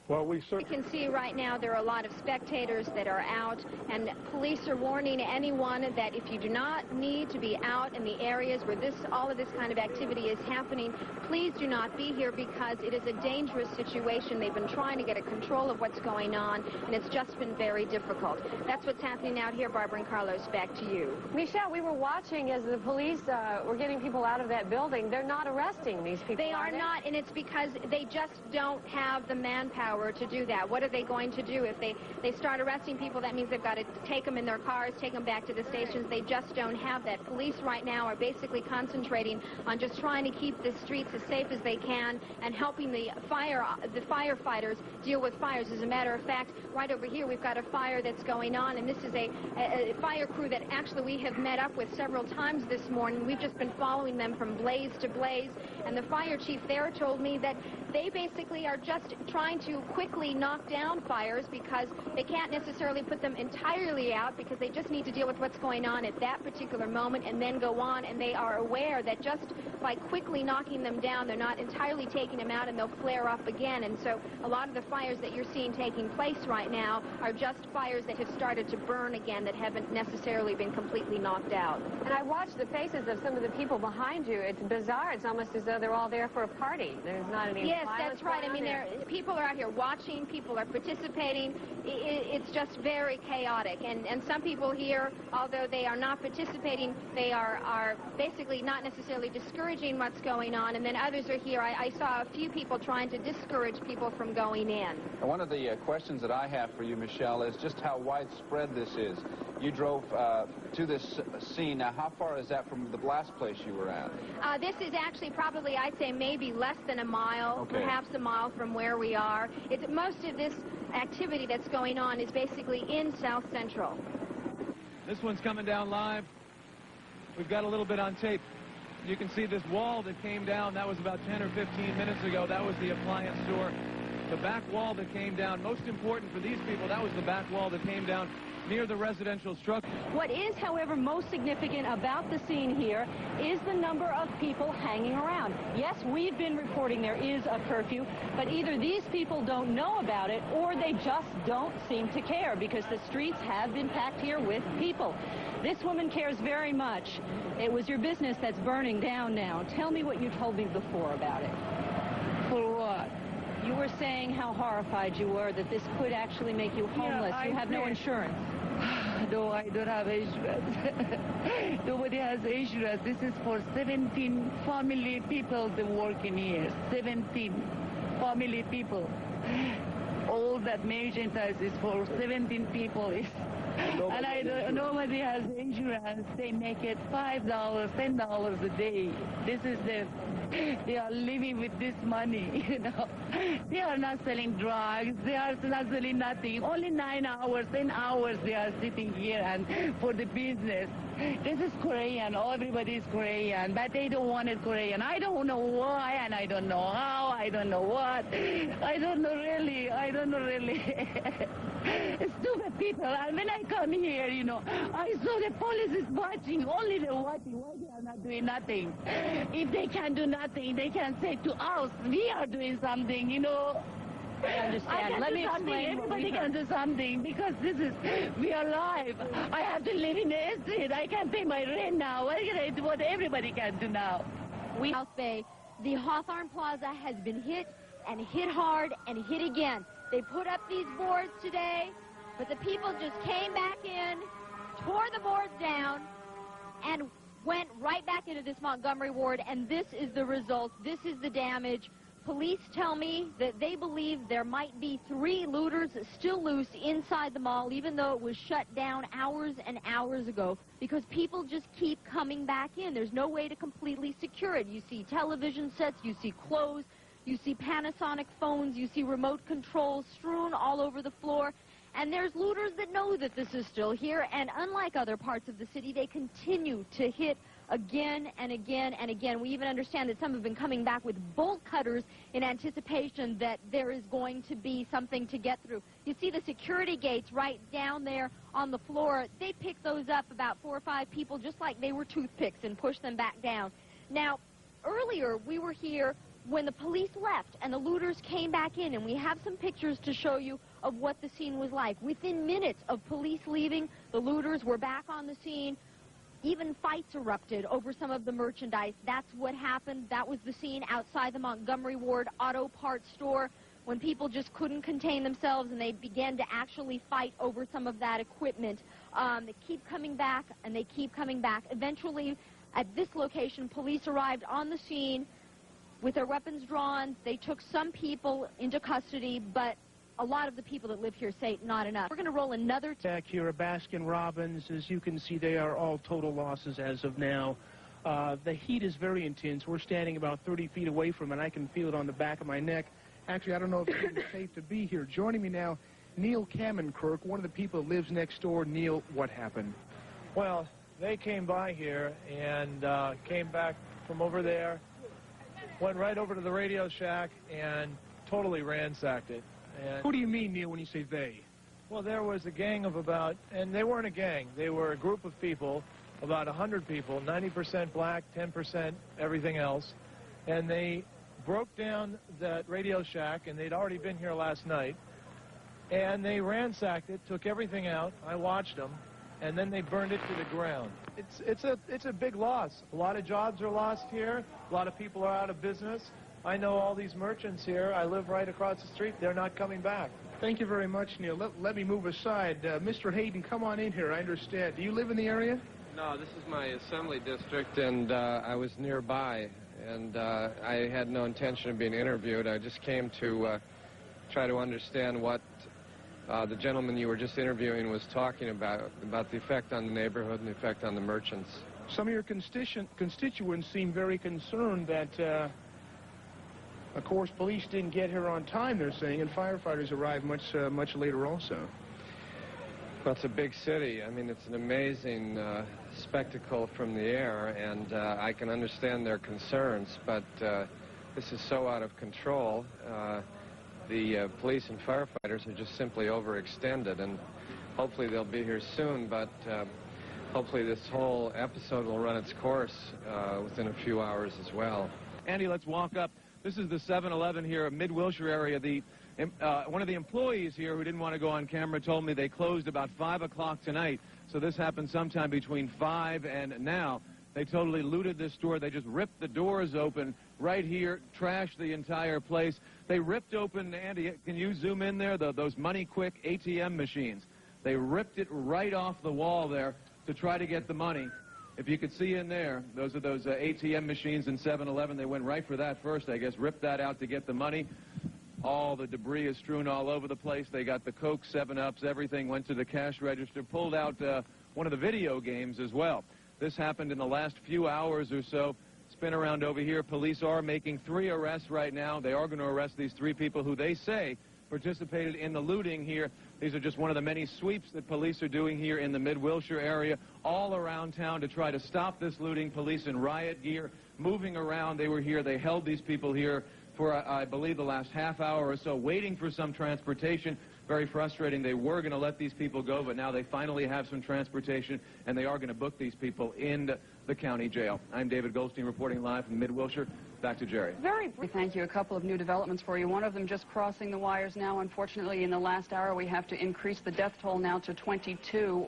Well, we can see right now there are a lot of spectators that are out, and police are warning anyone that if you do not need to be out in the areas where all of this kind of activity is happening, please do not be here because it is a dangerous situation. They've been trying to get a control of what's going on, and it's just been very difficult. That's what's happening out here. Barbara and Carlos, back to you. Michelle, we were watching as the police were getting people out of that building. They're not arresting these people. They are not, and it's because they just don't have the manpower to do that. What are they going to do? If they start arresting people, that means they've got to take them in their cars, take them back to the stations. They just don't have that. Police right now are basically concentrating on just trying to keep the streets as safe as they can and helping the firefighters deal with fires. As a matter of fact, right over here we've got a fire that's going on, and this is a fire crew that actually we have met up with several times this morning. We've just been following them from blaze to blaze, and the fire chief there told me that they basically are just trying to quickly knock down fires because they can't necessarily put them entirely out because they just need to deal with what's going on at that particular moment and then go on, and they are aware that just by quickly knocking them down, they're not entirely taking them out and they'll flare up again. And so a lot of the fires that you're seeing taking place right now are just fires that have started to burn again that haven't necessarily been completely knocked out. And I watched the faces of some of the people behind you. It's bizarre. It's almost as though they're all there for a party. There's not any Yes, that's right. I mean, people are out here watching, people are participating. It's just very chaotic. And some people here, although they are not participating, they are basically not necessarily discouraging what's going on. And then others are here. I saw a few people trying to discourage people from going in. One of the questions that I have for you, Michelle, is just how widespread this is. You drove to this scene. Now, how far is that from the blast place you were at? This is actually probably, I'd say, maybe less than a mile, perhaps a mile from where we are. Most of this activity that's going on is basically in South Central. This one's coming down live. We've got a little bit on tape. You can see this wall that came down. That was about 10 or 15 minutes ago. That was the appliance store. The back wall that came down, most important for these people, that was the back wall that came down near the residential structure. What is, however, most significant about the scene here is the number of people hanging around. Yes, we've been reporting there is a curfew, but either these people don't know about it or they just don't seem to care because the streets have been packed here with people. This woman cares very much. It was your business that's burning down now. Tell me what you told me before about it. For what? You were saying how horrified you were that this could actually make you homeless. You have no insurance. No, I don't have insurance. Nobody has insurance. This is for 17 family people that work in here. 17 family people. All that merchandise is for 17 people. And nobody has insurance. They make it $5, $10 a day. This is they are living with this money, you know. They are not selling drugs. They are not selling nothing. Only 9 hours, 10 hours they are sitting here and for the business. This is Korean. Everybody is Korean, but they don't want it Korean. I don't know why, and I don't know how. I don't know what. I don't know really. Stupid people. And when I come here, you know, I saw the police is watching. Only they're watching. Why they are not doing nothing? If they can do nothing, they can say to us, we are doing something, you know. I understand. Let me explain. Everybody can do something because we are live. I have to live in the estate. I can't pay my rent now. What can I do? What everybody can do now? South Bay, the Hawthorne Plaza has been hit and hit hard and hit again. They put up these boards today, but the people just came back in, tore the boards down, and went right back into this Montgomery ward, and this is the result. This is the damage. Police tell me that they believe there might be 3 looters still loose inside the mall, even though it was shut down hours and hours ago, because people just keep coming back in. There's no way to completely secure it. You see television sets, you see clothes, you see Panasonic phones, you see remote controls strewn all over the floor. And there's looters that know that this is still here, and unlike other parts of the city, they continue to hit again and again and again. We even understand that some have been coming back with bolt cutters in anticipation that there is going to be something to get through. You see the security gates right down there on the floor. They pick those up, about 4 or 5 people, just like they were toothpicks, and push them back down. Now, earlier we were here when the police left and the looters came back in, and we have some pictures to show you of what the scene was like. Within minutes of police leaving, the looters were back on the scene. Even fights erupted over some of the merchandise. That's what happened. That was the scene outside the Montgomery Ward auto parts store when people just couldn't contain themselves and they began to actually fight over some of that equipment. They keep coming back and they keep coming back. Eventually, at this location, police arrived on the scene with their weapons drawn. They took some people into custody, but a lot of the people that live here say not enough. We're going to roll another back here at Baskin-Robbins. As you can see, they are all total losses as of now. The heat is very intense. We're standing about 30 feet away from it. I can feel it on the back of my neck. Actually, I don't know if it's even safe to be here. Joining me now, Neil Kamenkirk, one of the people that lives next door. Neil, what happened? Well, they came by here and came back from over there, went right over to the Radio Shack and totally ransacked it. And who do you mean, Neil, when you say they? Well, there was a gang of about, and they weren't a gang, they were a group of people, about 100 people, 90% black, 10% everything else, and they broke down that Radio Shack, and they'd already been here last night, and they ransacked it, took everything out. I watched them, and then they burned it to the ground. It's a big loss. A lot of jobs are lost here. A lot of people are out of business. I know all these merchants here. I live right across the street. They're not coming back. Thank you very much, Neil. Let me move aside. Mr. Hayden, come on in here. I understand. Do you live in the area? No, this is my assembly district, and I was nearby, and I had no intention of being interviewed. I just came to try to understand what the gentleman you were just interviewing was talking about the effect on the neighborhood and the effect on the merchants. Some of your constituents seem very concerned that of course, police didn't get here on time, they're saying, and firefighters arrived much later also. Well, it's a big city. I mean, it's an amazing spectacle from the air, and I can understand their concerns, but this is so out of control. The police and firefighters are just simply overextended, and hopefully they'll be here soon, but hopefully this whole episode will run its course within a few hours as well. Andy, let's walk up. This is the 7-Eleven here in Mid-Wilshire area. One of the employees here who didn't want to go on camera told me they closed about 5 o'clock tonight. So this happened sometime between 5 and now. They totally looted this store. They just ripped the doors open right here, trashed the entire place. They ripped open, Andy, can you zoom in there, those Money Quick ATM machines. They ripped it right off the wall there to try to get the money. If you could see in there, those are those ATM machines in 7-Eleven. They went right for that first, I guess, ripped that out to get the money. All the debris is strewn all over the place. They got the Coke, 7-Ups, everything went to the cash register, pulled out one of the video games as well. This happened in the last few hours or so. Spin around over here. Police are making 3 arrests right now. They are going to arrest these 3 people who they say participated in the looting here. These are just one of the many sweeps that police are doing here in the Mid-Wilshire area, all around town to try to stop this looting. Police in riot gear, moving around. They were here. They held these people here for, I believe, the last half hour or so, waiting for some transportation. Very frustrating. They were going to let these people go, but now they finally have some transportation, and they are going to book these people in the county jail. I'm David Goldstein reporting live from Mid-Wilshire. Back to Jerry. Very brief. Thank you. A couple of new developments for you. One of them just crossing the wires now. Unfortunately, in the last hour, we have to increase the death toll now to 22.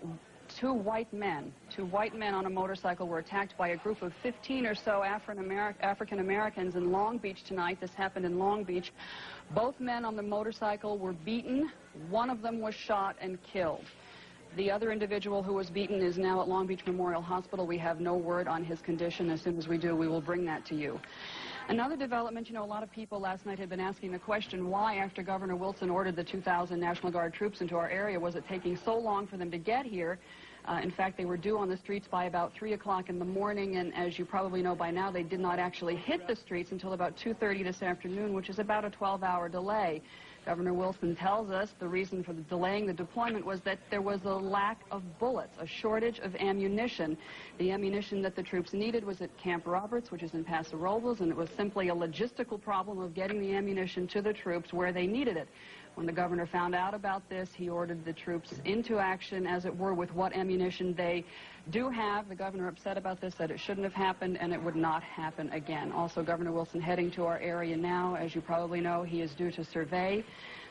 Two white men on a motorcycle were attacked by a group of 15 or so African Americans in Long Beach tonight. This happened in Long Beach. Both men on the motorcycle were beaten. One of them was shot and killed. The other individual who was beaten is now at Long Beach Memorial Hospital. We have no word on his condition. As soon as we do, we will bring that to you. Another development, you know, a lot of people last night had been asking the question, why, after Governor Wilson ordered the 2,000 National Guard troops into our area, was it taking so long for them to get here? In fact, they were due on the streets by about 3 o'clock in the morning, and as you probably know by now, they did not actually hit the streets until about 2:30 this afternoon, which is about a 12-hour delay. Governor Wilson tells us the reason for the delaying the deployment was that there was a lack of bullets, a shortage of ammunition. The ammunition that the troops needed was at Camp Roberts, which is in Paso Robles, and it was simply a logistical problem of getting the ammunition to the troops where they needed it. When the governor found out about this, he ordered the troops into action, as it were, with what ammunition they do have. The governor, upset about this, said it shouldn't have happened and it would not happen again. Also, Governor Wilson heading to our area now. As you probably know, he is due to survey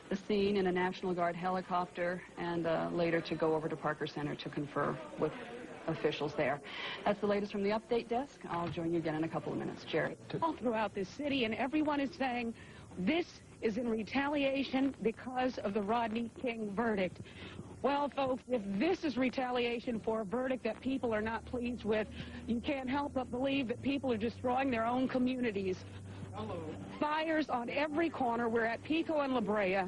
the scene in a National Guard helicopter and later to go over to Parker Center to confer with officials there. That's the latest from the update desk. I'll join you again in a couple of minutes. Jerry. All throughout this city, and everyone is saying this is in retaliation because of the Rodney King verdict. Well, folks, if this is retaliation for a verdict that people are not pleased with, you can't help but believe that people are destroying their own communities. Hello. Fires on every corner. We're at Pico and La Brea.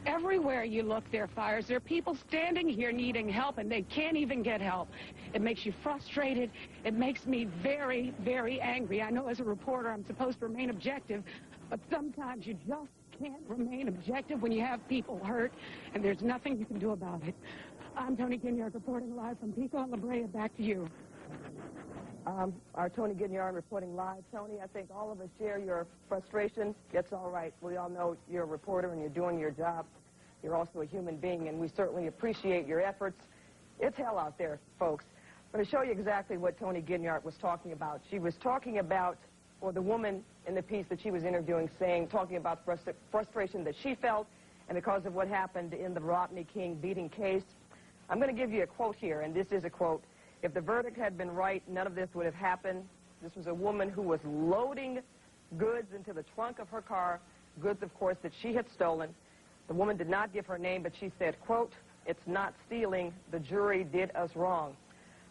Everywhere you look, there are fires. There are people standing here needing help, and they can't even get help. It makes you frustrated. It makes me very, very angry. I know as a reporter I'm supposed to remain objective, but sometimes you just can't remain objective when you have people hurt, and there's nothing you can do about it. I'm Tony Ginyard reporting live from Pico and La Brea. Back to you. Our Tony Ginyard reporting live. Tony, I think all of us share your frustration. It's all right. We all know you're a reporter and you're doing your job. You're also a human being, and we certainly appreciate your efforts. It's hell out there, folks. I'm going to show you exactly what Tony Ginyard was talking about. She was talking about, or the woman in the piece that she was interviewing talking about frustration that she felt, and because of what happened in the Rodney King beating case. I'm going to give you a quote here, and this is a quote. If the verdict had been right, none of this would have happened. This was a woman who was loading goods into the trunk of her car, goods, of course, that she had stolen. The woman did not give her name, but she said, quote, "It's not stealing. The jury did us wrong."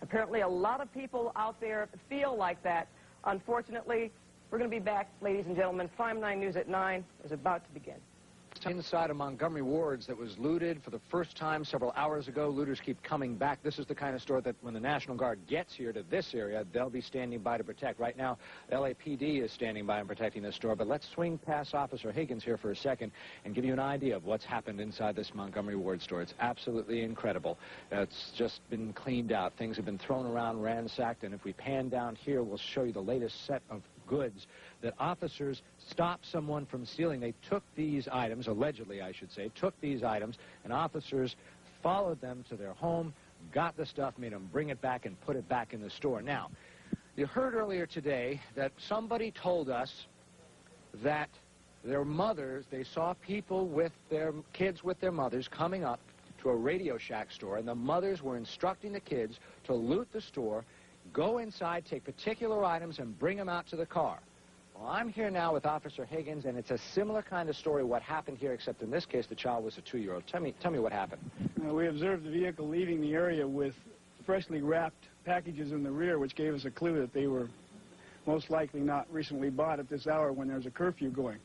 Apparently, a lot of people out there feel like that. Unfortunately, we're going to be back, ladies and gentlemen. 5-9 News at 9 is about to begin. Inside a Montgomery Wards that was looted for the first time several hours ago. Looters keep coming back. This is the kind of store that when the National Guard gets here to this area, they'll be standing by to protect. Right now, LAPD is standing by and protecting this store. But let's swing past Officer Higgins here for a second and give you an idea of what's happened inside this Montgomery Ward store. It's absolutely incredible. It's just been cleaned out. Things have been thrown around, ransacked, and if we pan down here, we'll show you the latest set of goods that officers stopped someone from stealing. They took these items, allegedly I should say, took these items, and officers followed them to their home, got the stuff, made them bring it back and put it back in the store. Now, you heard earlier today that somebody told us that their mothers, they saw people with their kids with their mothers coming up to a Radio Shack store, and the mothers were instructing the kids to loot the store, go inside, take particular items, and bring them out to the car. Well, I'm here now with Officer Higgins, and it's a similar kind of story what happened here, except in this case, the child was a 2-year-old. Tell me what happened. We observed the vehicle leaving the area with freshly wrapped packages in the rear, which gave us a clue that they were most likely not recently bought at this hour when there's a curfew going.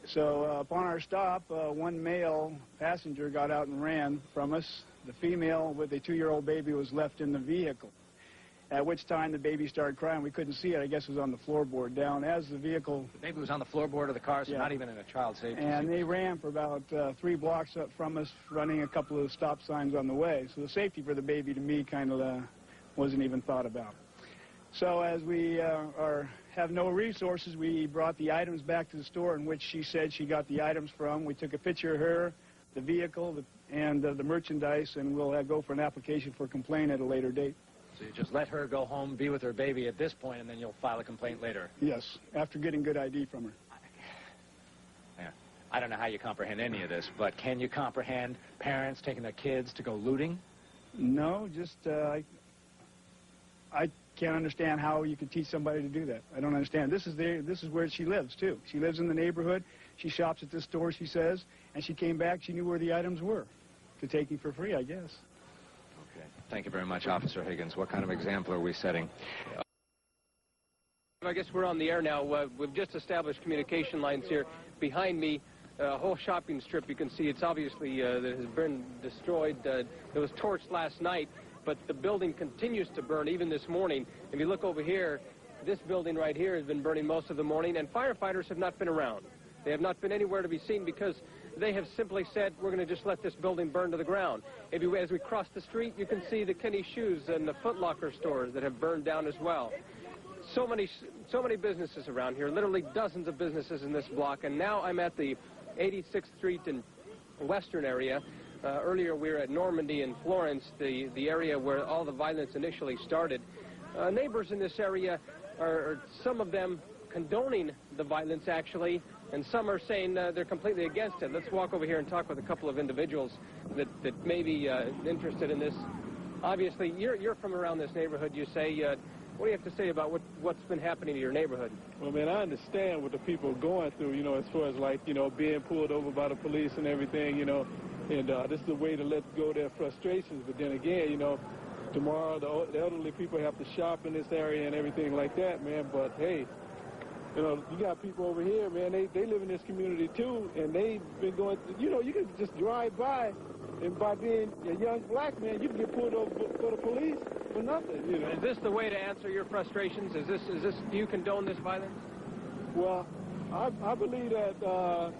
So upon our stop, one male passenger got out and ran from us. The female with a 2-year-old baby was left in the vehicle, at which time the baby started crying. We couldn't see it. I guess it was on the floorboard down. As the vehicle... The baby was on the floorboard of the car, so not even in a child safety. And they ran for about 3 blocks up from us, running a couple of stop signs on the way. So the safety for the baby, to me, kind of wasn't even thought about. So as we are have no resources. We brought the items back to the store in which she said she got the items from. We took a picture of her, the vehicle, and the merchandise, and we'll go for an application for complaint at a later date. So you just let her go home, be with her baby at this point, and then you'll file a complaint later? Yes, after getting good ID from her. Yeah. I don't know how you comprehend any of this, but can you comprehend parents taking their kids to go looting? No, just I can't understand how you could teach somebody to do that. I don't understand. This is where she lives, too. She lives in the neighborhood. She shops at this store, she says, and she came back. She knew where the items were to take them for free, I guess. Okay. Thank you very much, Officer Higgins. What kind of example are we setting? I guess we're on the air now. We've just established communication lines here. Behind me, a whole shopping strip, you can see it's obviously that has been destroyed. It was torched last night, but the building continues to burn even this morning. If you look over here, this building right here has been burning most of the morning, and firefighters have not been around. They have not been anywhere to be seen because they have simply said, we're going to just let this building burn to the ground. As we cross the street, you can see the Kenny Shoes and the Foot Locker stores that have burned down as well. So many businesses around here, literally dozens of businesses in this block, and now I'm at the 86th Street and Western area. Earlier we were at Normandy and Florence, the area where all the violence initially started. Neighbors in this area are some of them condoning the violence, actually, and some are saying they're completely against it. Let's walk over here and talk with a couple of individuals that may be interested in this. Obviously, you're from around this neighborhood, you say. What do you have to say about what's been happening to your neighborhood? Well, man, I understand what the people are going through, you know, as far as, like, you know, being pulled over by the police and everything, you know, and this is a way to let go their frustrations. But then again, you know, tomorrow the elderly people have to shop in this area and everything like that, man. But, hey, you know, you got people over here, man, they live in this community, too, and they've been going, you know, you can just drive by, and by being a young black man, you can get pulled over for the police for nothing, you know. Is this the way to answer your frustrations? Is this do you condone this violence? Well, I believe that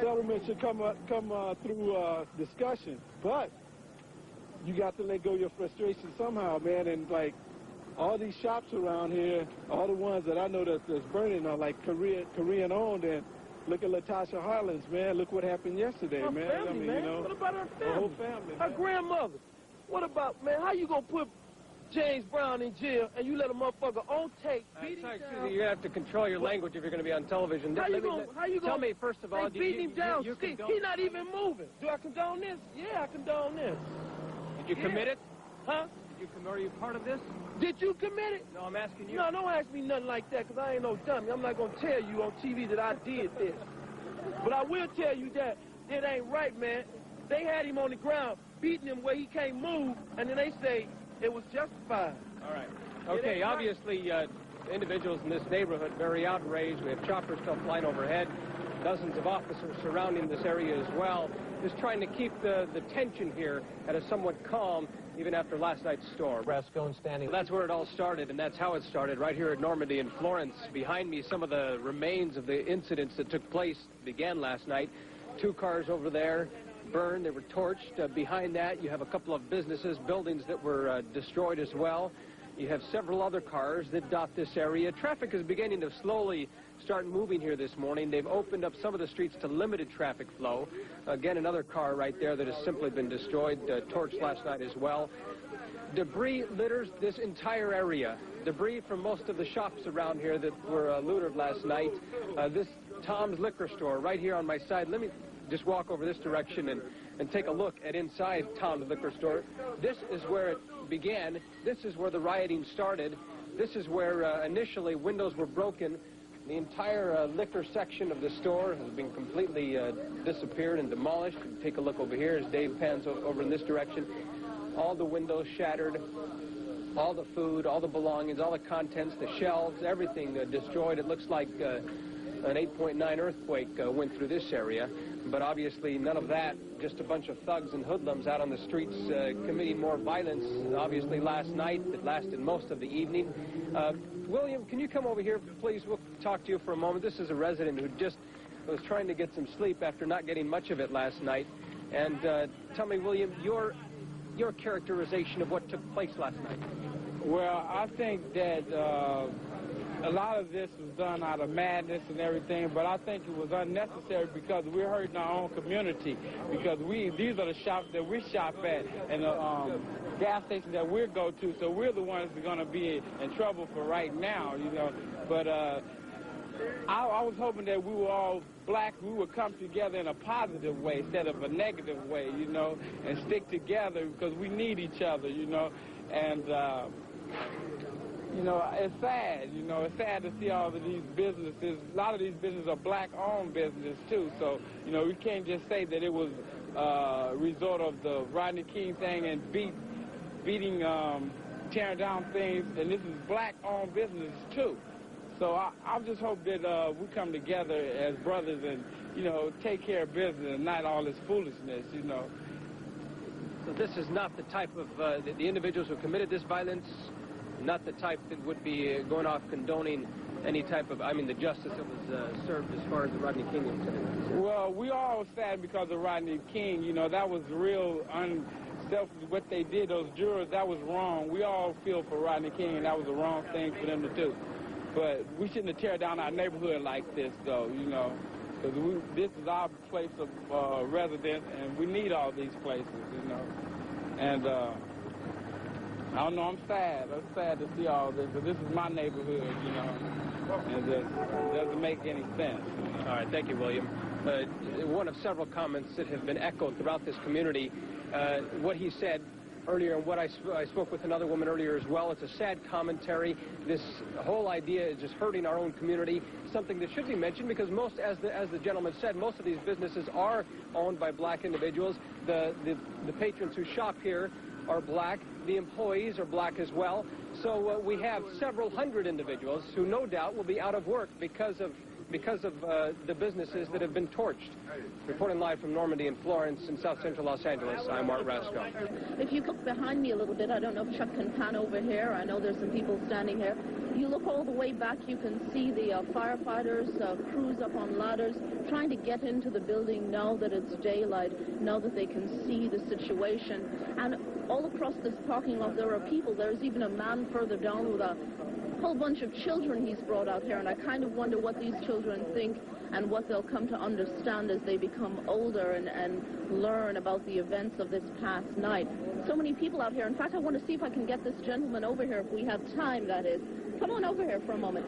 settlement should come through discussion, but you got to let go of your frustration somehow, man. And like all these shops around here, all the ones that I know that's burning are like Korean owned. And look at Latasha Harlan's, man. Look what happened yesterday, Her man. family, I mean, man. you know, What about her family? the whole family, Her man. grandmother. What about, man, how you gonna put James Brown in jail and you let a motherfucker on tape beat him down? You have to control your language if you're going to be on television. How you gonna Tell me, first of all, they beat him down. you He's not even moving. Do I condone this? Yeah, I condone this. Did you commit it? Huh? Are you part of this? Did you commit it? No, I'm asking you. No, don't ask me nothing like that, because I ain't no dummy. I'm not going to tell you on TV that I did this. But I will tell you that it ain't right, man. They had him on the ground, beating him where he can't move, and then they say it was justified. All right. Okay, obviously, individuals in this neighborhood very outraged. We have choppers still flying overhead. Dozens of officers surrounding this area as well. Just trying to keep the tension here at a somewhat calm, even after last night's storm. Standing. That's where it all started, and that's how it started, right here at Normandy and Florence. Behind me, some of the remains of the incidents that took place began last night. 2 cars over there burned, they were torched. Behind that, you have a couple of businesses, buildings that were destroyed as well. You have several other cars that dot this area. Traffic is beginning to slowly start moving here this morning. They've opened up some of the streets to limited traffic flow. Again, another car right there that has simply been destroyed, torched last night as well. Debris litters this entire area. Debris from most of the shops around here that were looted last night. This Tom's Liquor Store right here on my side. Let me just walk over this direction and take a look at inside Tom's Liquor Store. This is where it began. This is where the rioting started. This is where initially windows were broken. The entire liquor section of the store has been completely disappeared and demolished. Take a look over here as Dave pans over in this direction. All the windows shattered, all the food, all the belongings, all the contents, the shelves, everything destroyed. It looks like an 8.9 earthquake went through this area. But obviously none of that, just a bunch of thugs and hoodlums out on the streets committing more violence, obviously last night. It lasted most of the evening. William, can you come over here, please? We'll talk to you for a moment. This is a resident who just was trying to get some sleep after not getting much of it last night. And tell me, William, your characterization of what took place last night. Well, I think that a lot of this was done out of madness and everything, but I think it was unnecessary because we're hurting our own community. Because these are the shops that we shop at and the gas stations that we go to, so we're the ones that are going to be in trouble for right now, you know. But I was hoping that we were all black, we would come together in a positive way instead of a negative way, you know, and stick together because we need each other, you know. And you know, it's sad, you know, it's sad to see all of these businesses. A lot of these businesses are black-owned businesses, too. So, you know, we can't just say that it was a result of the Rodney King thing and beating, tearing down things. And this is black-owned businesses, too. So I just hope that we come together as brothers and, you know, take care of business and not all this foolishness, you know. So this is not the type of, the individuals who committed this violence, not the type that would be going off condoning any type of, I mean, the justice that was served as far as the Rodney King incident. Well, we all sad because of Rodney King. You know, that was real unselfish. What they did, those jurors, that was wrong. We all feel for Rodney King, and that was the wrong thing for them to do. But we shouldn't have tear down our neighborhood like this, though, you know, because this is our place of residence, and we need all these places, you know. And I don't know, I'm sad. I'm sad to see all this, but this is my neighborhood, you know, and it doesn't make any sense. All right, thank you, William. One of several comments that have been echoed throughout this community, what he said earlier and what I spoke with another woman earlier as well, it's a sad commentary. This whole idea is just hurting our own community, something that should be mentioned because most, as the gentleman said, most of these businesses are owned by black individuals. The patrons who shop here are black. The employees are black as well. So we have several hundred individuals who no doubt will be out of work because of the businesses that have been torched. Reporting live from Normandy and Florence in south central Los Angeles, I'm Art Rasco. If you look behind me a little bit, I don't know if Chuck can pan over here. I know there's some people standing here. You look all the way back, you can see the firefighters, crews up on ladders, trying to get into the building now that it's daylight, now that they can see the situation. And all across this parking lot, there are people. There's even a man further down with a whole bunch of children he's brought out here, and I kind of wonder what these children think and what they'll come to understand as they become older and learn about the events of this past night. So many people out here. In fact, I want to see if I can get this gentleman over here, if we have time, that is. Come on over here for a moment.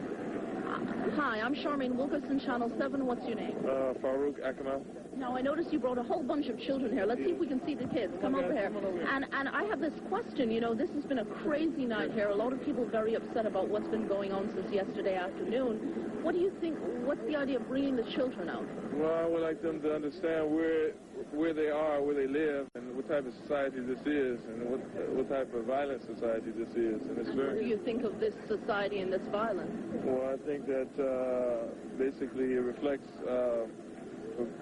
Hi, I'm Charmaine Wilkerson, Channel 7. What's your name? Farouk Akmal. Now, I noticed you brought a whole bunch of children here. Let's see if we can see the kids. Come over here. And I have this question. You know, this has been a crazy night here. A lot of people very upset about what's been going on since yesterday afternoon. What do you think? What's the idea of bringing the children out? Well, I would like them to understand where they are, where they live, and what type of society this is, and what type of violent society this is. And it's What do you think of this society and this violence? Well, I think that basically it reflects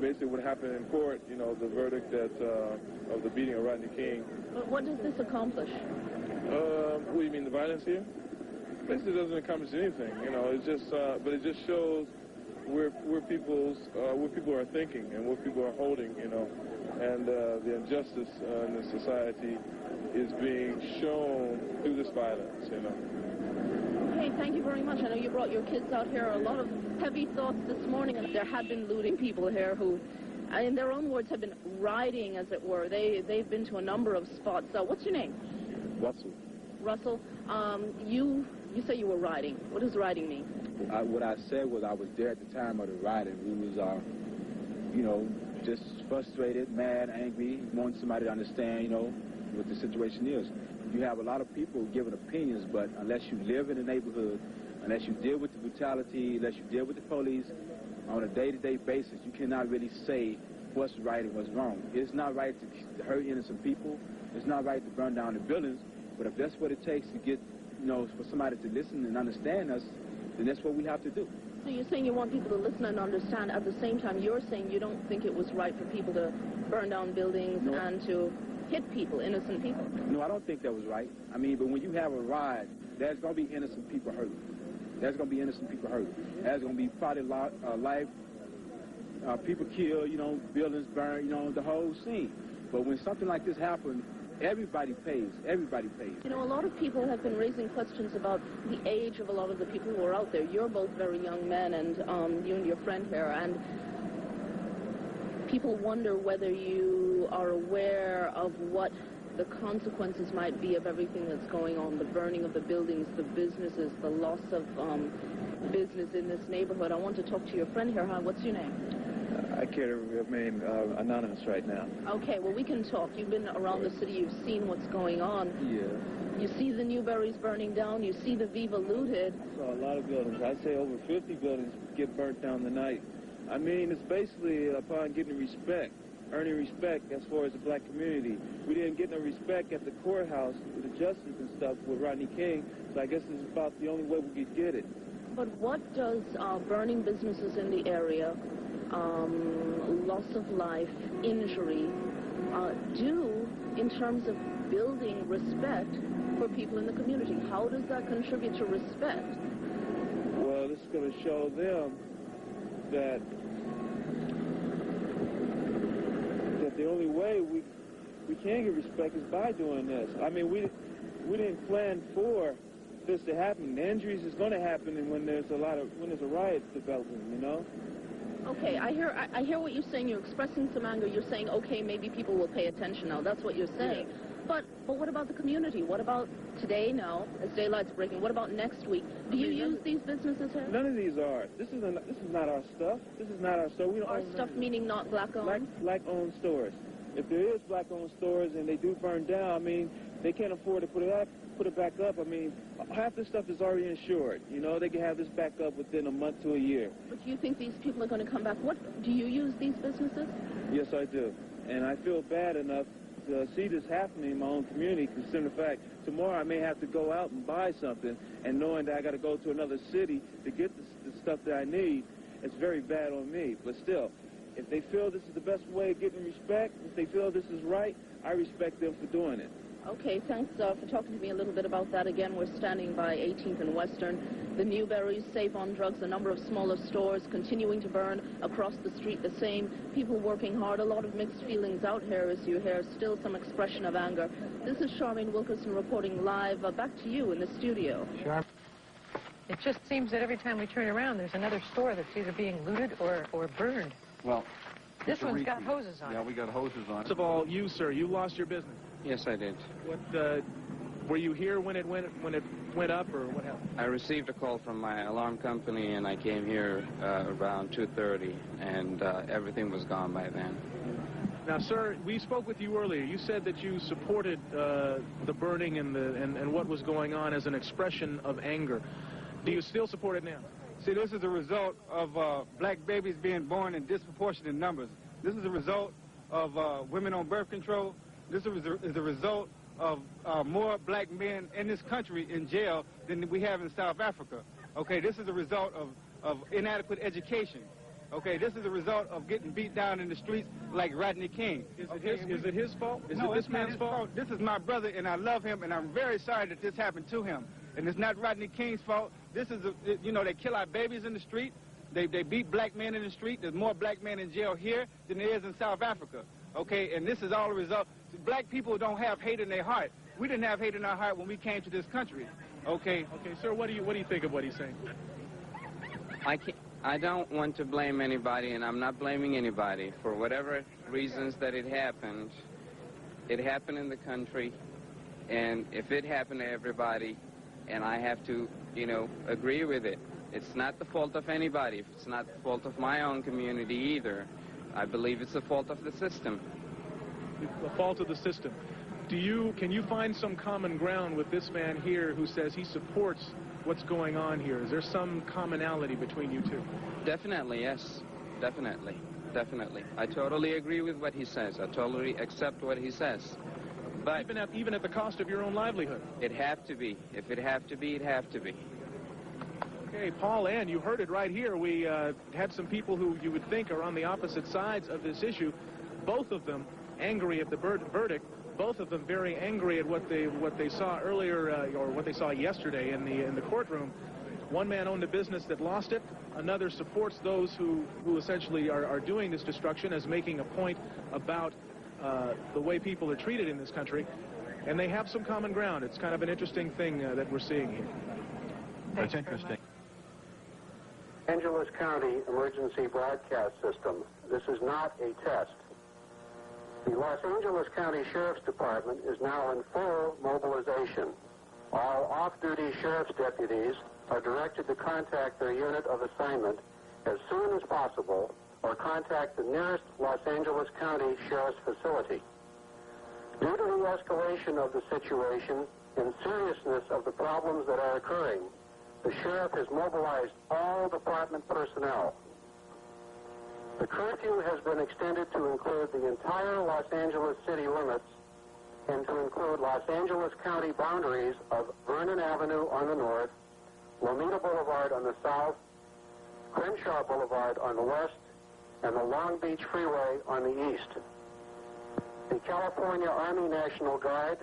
basically what happened in court, you know, the verdict that of the beating of Rodney King. But what does this accomplish? What do you mean, the violence here? Basically doesn't accomplish anything, you know. It's just, but it just shows where people are thinking and what people are holding, you know, and the injustice in the society is being shown through this violence, you know. Okay, thank you very much. I know you brought your kids out here. A lot of heavy thoughts this morning, and there had been looting people here who, in their own words, have been riding, as it were. They've been to a number of spots. What's your name? Russell. Russell. You say you were riding. What does riding mean? What I said was I was there at the time of the riding. We was, you know, just frustrated, mad, angry, wanting somebody to understand, you know, what the situation is. You have a lot of people giving opinions, but unless you live in the neighborhood, unless you deal with the brutality, unless you deal with the police on a day-to-day basis, you cannot really say what's right and what's wrong. It's not right to hurt innocent people. It's not right to burn down the buildings. But if that's what it takes to get, you know, for somebody to listen and understand us, then that's what we have to do. So you're saying you want people to listen and understand. At the same time, you're saying you don't think it was right for people to burn down buildings and to hit people, innocent people. No, I don't think that was right. I mean, but when you have a ride, there's going to be innocent people hurt. There's going to be innocent people hurt. There's going to be probably life, people killed, you know, buildings burned, you know, the whole scene. But when something like this happens, Everybody pays. Everybody pays. You know, a lot of people have been raising questions about the age of a lot of the people who are out there. You're both very young men, and you and your friend here, and people wonder whether you are aware of what the consequences might be of everything that's going on, the burning of the buildings, the businesses, the loss of business in this neighborhood. I want to talk to your friend here. Hi, what's your name? I care to remain anonymous right now. Okay, well, we can talk. You've been around the city. You've seen what's going on. Yeah. You see the Newberry's burning down. You see the Viva looted. I saw a lot of buildings. I'd say over 50 buildings get burnt down tonight. I mean, it's basically upon getting respect, earning respect as far as the black community. We didn't get no respect at the courthouse with the justice and stuff with Rodney King, so I guess this is about the only way we could get it. But what does burning businesses in the area, loss of life, injury, do in terms of building respect for people in the community? How does that contribute to respect? Well, this is going to show them that the only way we can get respect is by doing this. I mean, we didn't plan for this to happen. The injuries is going to happen, and when there's a riot developing, you know. Okay, I hear what you're saying. You're expressing some anger. You're saying, okay, maybe people will pay attention now. That's what you're saying. Yeah. But what about the community? What about today now, as daylight's breaking? What about next week? Do you use these businesses here? None of these are. This is not our stuff. This is not our stuff. We don't our own stuff meaning not black-owned? Black-owned stores. If there is black-owned stores and they do burn down, I mean, they can't afford to put it back up. I mean, half this stuff is already insured. You know, they can have this back up within a month to a year. But do you think these people are going to come back? What do you use these businesses? Yes, I do. And I feel bad enough to see this happening in my own community, considering the fact tomorrow I may have to go out and buy something, and knowing that I got to go to another city to get the stuff that I need, it's very bad on me. But still, if they feel this is the best way of getting respect, if they feel this is right, I respect them for doing it. Okay, thanks for talking to me a little bit about that. Again, we're standing by 18th and Western. The Newberry's, Save on Drugs, a number of smaller stores continuing to burn across the street the same. People working hard, a lot of mixed feelings out here as you hear, still some expression of anger. This is Charmaine Wilkerson reporting live. Back to you in the studio. Sure. It just seems that every time we turn around, there's another store that's either being looted or burned. Well, this one's got hoses on it. Yeah, we got hoses on it. First of all, you, sir, you lost your business. Yes, I did. What, were you here when it went up, or what happened? I received a call from my alarm company, and I came here around 2:30, and everything was gone by then. Now, sir, we spoke with you earlier. You said that you supported the burning and what was going on as an expression of anger. Do you still support it now? See, this is a result of black babies being born in disproportionate numbers. This is a result of women on birth control. This is a result of more black men in this country in jail than we have in South Africa. Okay, this is a result of inadequate education. Okay, this is a result of getting beat down in the streets like Rodney King. Is it his fault? Is it this man's fault? This is my brother, and I love him, and I'm very sorry that this happened to him. And it's not Rodney King's fault. This is, they kill our babies in the street. They beat black men in the street. There's more black men in jail here than there is in South Africa. Okay, and this is all a result. Black people don't have hate in their heart. We didn't have hate in our heart when we came to this country. Okay. Okay, sir, what do you think of what he's saying? I don't want to blame anybody, and I'm not blaming anybody. For whatever reasons that it happened in the country, and if it happened to everybody, and I have to, agree with it. It's not the fault of anybody. It's not the fault of my own community either. I believe it's the fault of the system. The fault of the system. Can you find some common ground with this man here who says he supports what's going on here? Is there some commonality between you two? Definitely, yes. Definitely. I totally agree with what he says. I totally accept what he says. But even at the cost of your own livelihood? It have to be. If it have to be, it have to be. Okay, Paul Ann, you heard it right here. We had some people who you would think are on the opposite sides of this issue. Both of them angry at the verdict. Both of them very angry at what they saw earlier or what they saw yesterday in the courtroom. One man owned a business that lost it. Another supports those who essentially are doing this destruction as making a point about the way people are treated in this country, and they have some common ground. It's kind of an interesting thing that we're seeing here. That's interesting. Los Angeles County Emergency Broadcast System. This is not a test. The Los Angeles County Sheriff's Department is now in full mobilization. All off-duty sheriff's deputies are directed to contact their unit of assignment as soon as possible or contact the nearest Los Angeles County Sheriff's facility. Due to the escalation of the situation and seriousness of the problems that are occurring, the sheriff has mobilized all department personnel. The curfew has been extended to include the entire Los Angeles city limits and to include Los Angeles County boundaries of Vernon Avenue on the north, Lomita Boulevard on the south, Crenshaw Boulevard on the west, and the Long Beach Freeway on the east. The California Army National Guard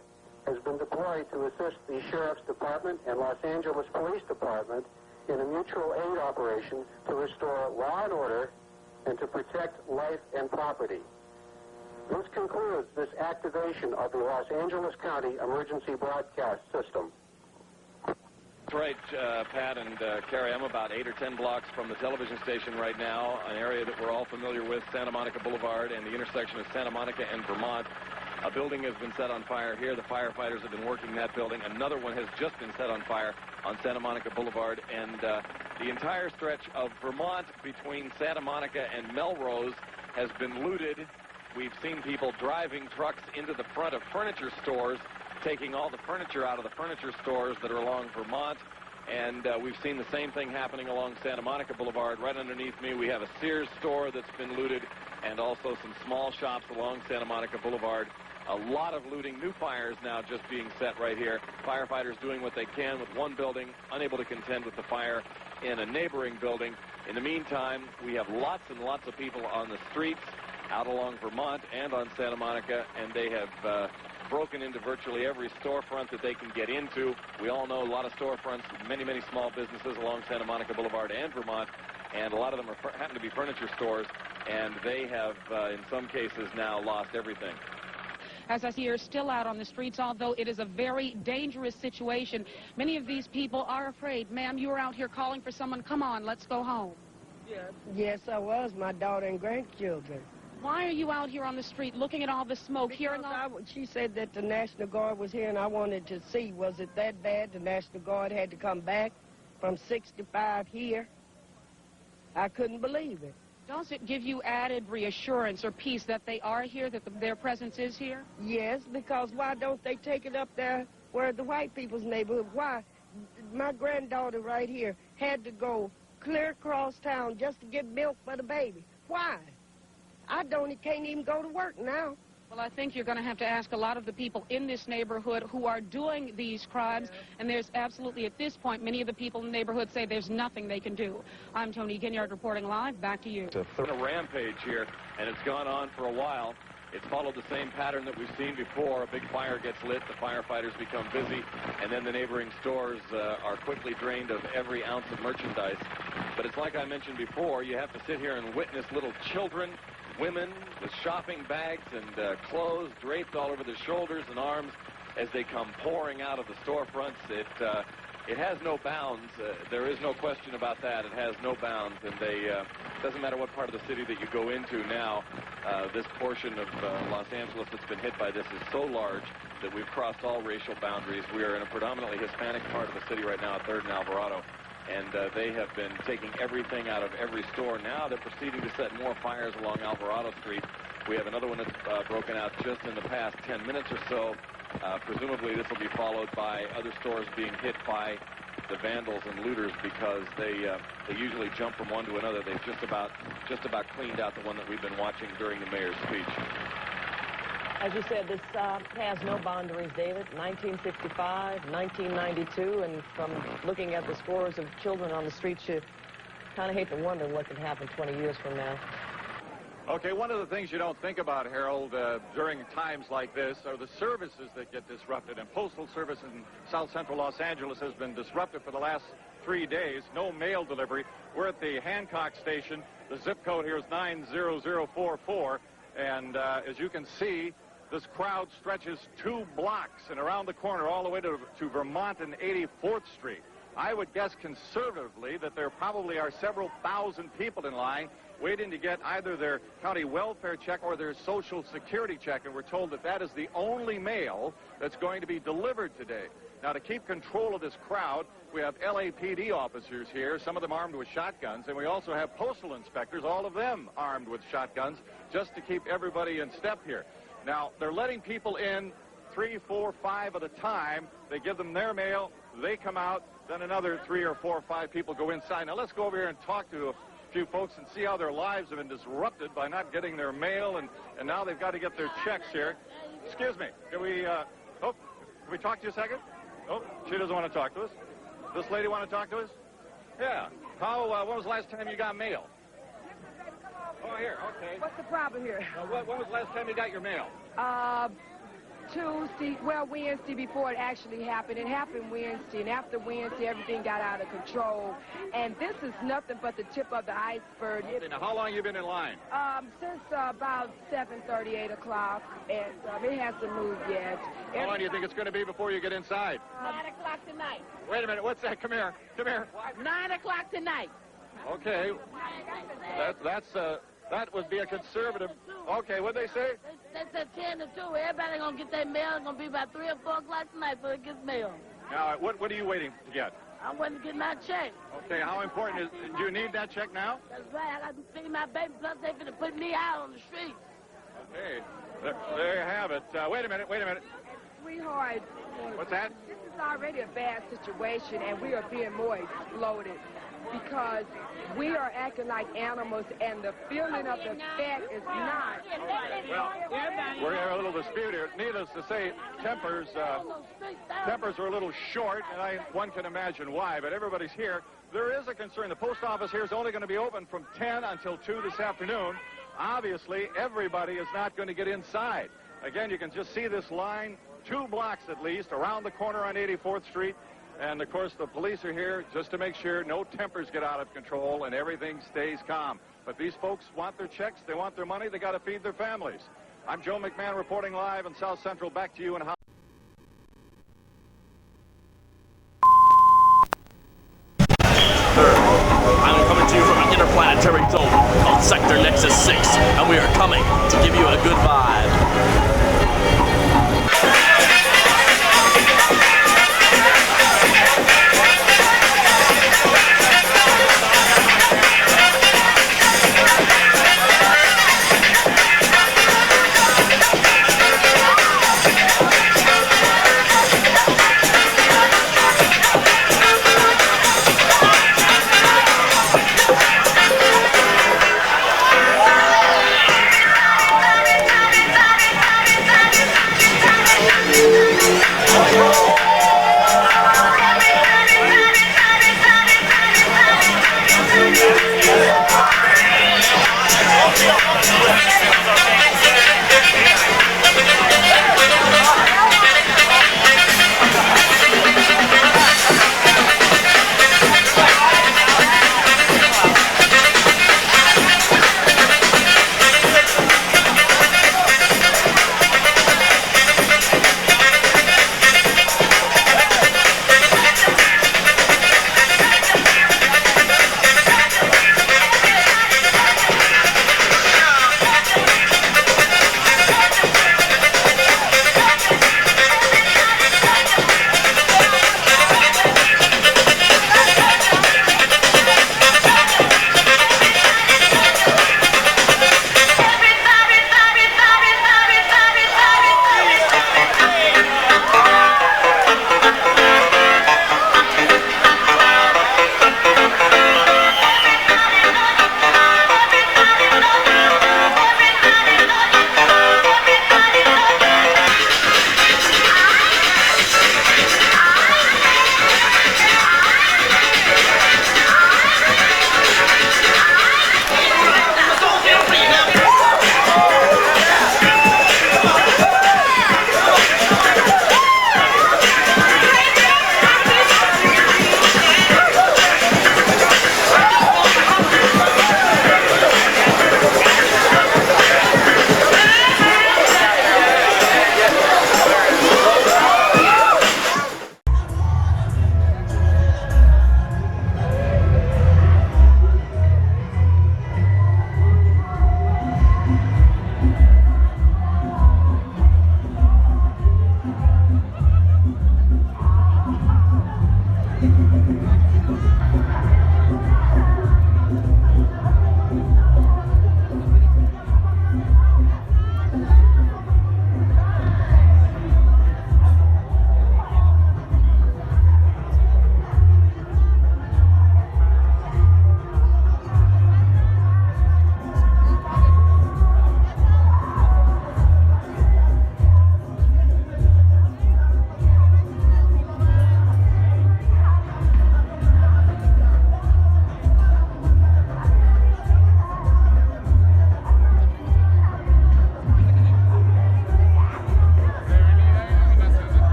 has been deployed to assist the Sheriff's Department and Los Angeles Police Department in a mutual aid operation to restore law and order and to protect life and property. This concludes this activation of the Los Angeles County Emergency Broadcast System. That's right, Pat and Carrie. I'm about 8 or 10 blocks from the television station right now, an area that we're all familiar with, Santa Monica Boulevard and the intersection of Santa Monica and Vermont. A building has been set on fire here. The firefighters have been working that building. Another one has just been set on fire on Santa Monica Boulevard. And the entire stretch of Vermont between Santa Monica and Melrose has been looted. We've seen people driving trucks into the front of furniture stores, taking all the furniture out of the furniture stores that are along Vermont. And we've seen the same thing happening along Santa Monica Boulevard. Right underneath me, we have a Sears store that's been looted and also some small shops along Santa Monica Boulevard. A lot of looting. New fires now just being set right here. Firefighters doing what they can with one building, unable to contend with the fire in a neighboring building. In the meantime, we have lots and lots of people on the streets out along Vermont and on Santa Monica, and they have broken into virtually every storefront that they can get into. We all know a lot of storefronts, many, many small businesses along Santa Monica Boulevard and Vermont, and a lot of them happen to be furniture stores, and they have, in some cases now, lost everything. As I see, you're still out on the streets, although it is a very dangerous situation. Many of these people are afraid. Ma'am, you were out here calling for someone. Come on, let's go home. Yes, I was. My daughter and grandchildren. Why are you out here on the street looking at all the smoke? She said that the National Guard was here, and I wanted to see, was it that bad? The National Guard had to come back from 65 here. I couldn't believe it. Does it give you added reassurance or peace that they are here, that their presence is here? Yes, because why don't they take it up there where the white people's neighborhood? Why? My granddaughter right here had to go clear across town just to get milk for the baby. Why? Can't even go to work now. Well, I think you're going to have to ask a lot of the people in this neighborhood who are doing these crimes, and there's absolutely, at this point, many of the people in the neighborhood say there's nothing they can do. I'm Tony Ginyard reporting live. Back to you. It's a rampage here, and it's gone on for a while. It's followed the same pattern that we've seen before. A big fire gets lit, the firefighters become busy, and then the neighboring stores are quickly drained of every ounce of merchandise. But it's like I mentioned before, you have to sit here and witness little children, women with shopping bags and clothes draped all over their shoulders and arms as they come pouring out of the storefronts. It has no bounds. There is no question about that. It has no bounds, and doesn't matter what part of the city that you go into now, this portion of Los Angeles that's been hit by this is so large that we've crossed all racial boundaries. We are in a predominantly Hispanic part of the city right now at 3rd and Alvarado. And they have been taking everything out of every store. Now they're proceeding to set more fires along Alvarado Street. We have another one that's broken out just in the past 10 minutes or so. Presumably this will be followed by other stores being hit by the vandals and looters because they usually jump from one to another. They've just about cleaned out the one that we've been watching during the mayor's speech. As you said, this has no boundaries, David. 1965, 1992, and from looking at the scores of children on the streets, you kind of hate to wonder what could happen 20 years from now. Okay, one of the things you don't think about, Harold, during times like this are the services that get disrupted. And postal service in South Central Los Angeles has been disrupted for the last 3 days. No mail delivery. We're at the Hancock station. The zip code here is 90044. And as you can see, this crowd stretches 2 blocks and around the corner all the way to Vermont and 84th Street. I would guess conservatively that there probably are several thousand people in line waiting to get either their county welfare check or their Social Security check, and we're told that that is the only mail that's going to be delivered today. Now, to keep control of this crowd, we have LAPD officers here, some of them armed with shotguns, and we also have postal inspectors, all of them armed with shotguns, just to keep everybody in step here. Now, they're letting people in 3, 4, 5 at a time. They give them their mail, they come out, then another 3 or 4 or 5 people go inside. Now, let's go over here and talk to a few folks and see how their lives have been disrupted by not getting their mail, and now they've got to get their checks here. Excuse me, can we talk to you a second? Oh, she doesn't want to talk to us. This lady want to talk to us? Yeah. When was the last time you got mail? Oh, here, okay. What's the problem here? When was the last time you got your mail? Tuesday, well, Wednesday before it actually happened. It happened Wednesday, and after Wednesday, everything got out of control. And this is nothing but the tip of the iceberg. Okay, now, how long have you been in line? Since about 7:30, 8 o'clock, and it hasn't moved yet. How long do you think it's going to be before you get inside? 9 o'clock tonight. Wait a minute, what's that? Come here, come here. 9 o'clock tonight. Okay, that would be a conservative. Okay, what'd they say? They said 10 to 2. Everybody gonna get their mail. It's gonna be about 3 or 4 o'clock tonight before it gets mail. Now, what are you waiting to get? I'm waiting to get my check. Okay, how important is? Do you need that check now? That's right. I got to feed my baby. Plus, they finna put me out on the street. Okay, there you have it. Wait a minute. Sweetheart. What's that? This is already a bad situation, and we are being more exploded because we are acting like animals, and the feeling of the effect is not. Well, we're having a little dispute here. Needless to say, tempers are a little short, and one can imagine why, but everybody's here. There is a concern. The post office here is only going to be open from 10 until 2 this afternoon. Obviously, everybody is not going to get inside. Again, you can just see this line, 2 blocks at least, around the corner on 84th Street. And, of course, the police are here just to make sure no tempers get out of control and everything stays calm. But these folks want their checks. They want their money. They got to feed their families. I'm Joe McMahon reporting live in South Central. Back to you in Hollywood. I'm coming to you from an interplanetary zone called Sector Nexus 6, and we are coming to give you a good vibe.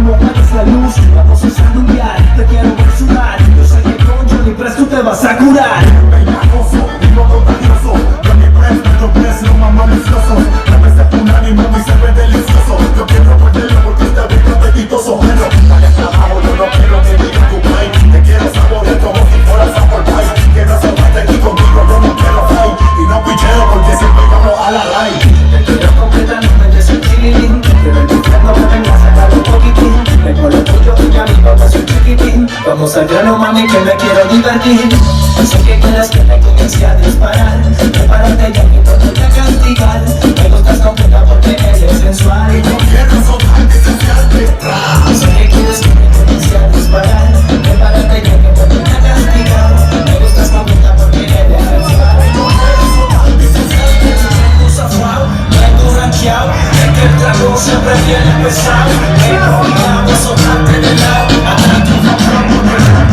no apagues la luz. Vamos a hacer mundial, te quiero ver sudar. Yo sé que con Johnny Press tú te vas a curar. Pegajoso, vivo contagioso. Johnny Press, nuestro Press, lo más malicioso. A veces unánimo y se ve delicioso. Yo quiero perderlo porque está bien apetitoso. Pero vaya trabajo, yo no quiero que diga tu país. Te quiero saborear como si fueras Apple Pie. Quiero hacerte aquí conmigo, yo no quiero fight. Y no picheo porque siempre vamos a la raíz. Quiero completamente soy chilín. Quiero el infierno que venga a sacar un poquitín. Tengo lo tuyo y a mi papá soy chiquitín. Vamos al grano, mami, que me quiero divertir. No sé qué quieras que me comience a disparar. Prepárate ya que te voy a castigar. Me gustas completa porque eres sensual. Y no quiero soltar licenciarte. No sé qué quieres que me comience a disparar. Prepárate ya que te voy a castigar. Me gustas completa porque eres sensual. No quiero soltar licenciarte. Vengo zafado, vengo rankeado. Es que el trago siempre viene pesado. Pero voy a soltarte de lado. Atrás tu favor porque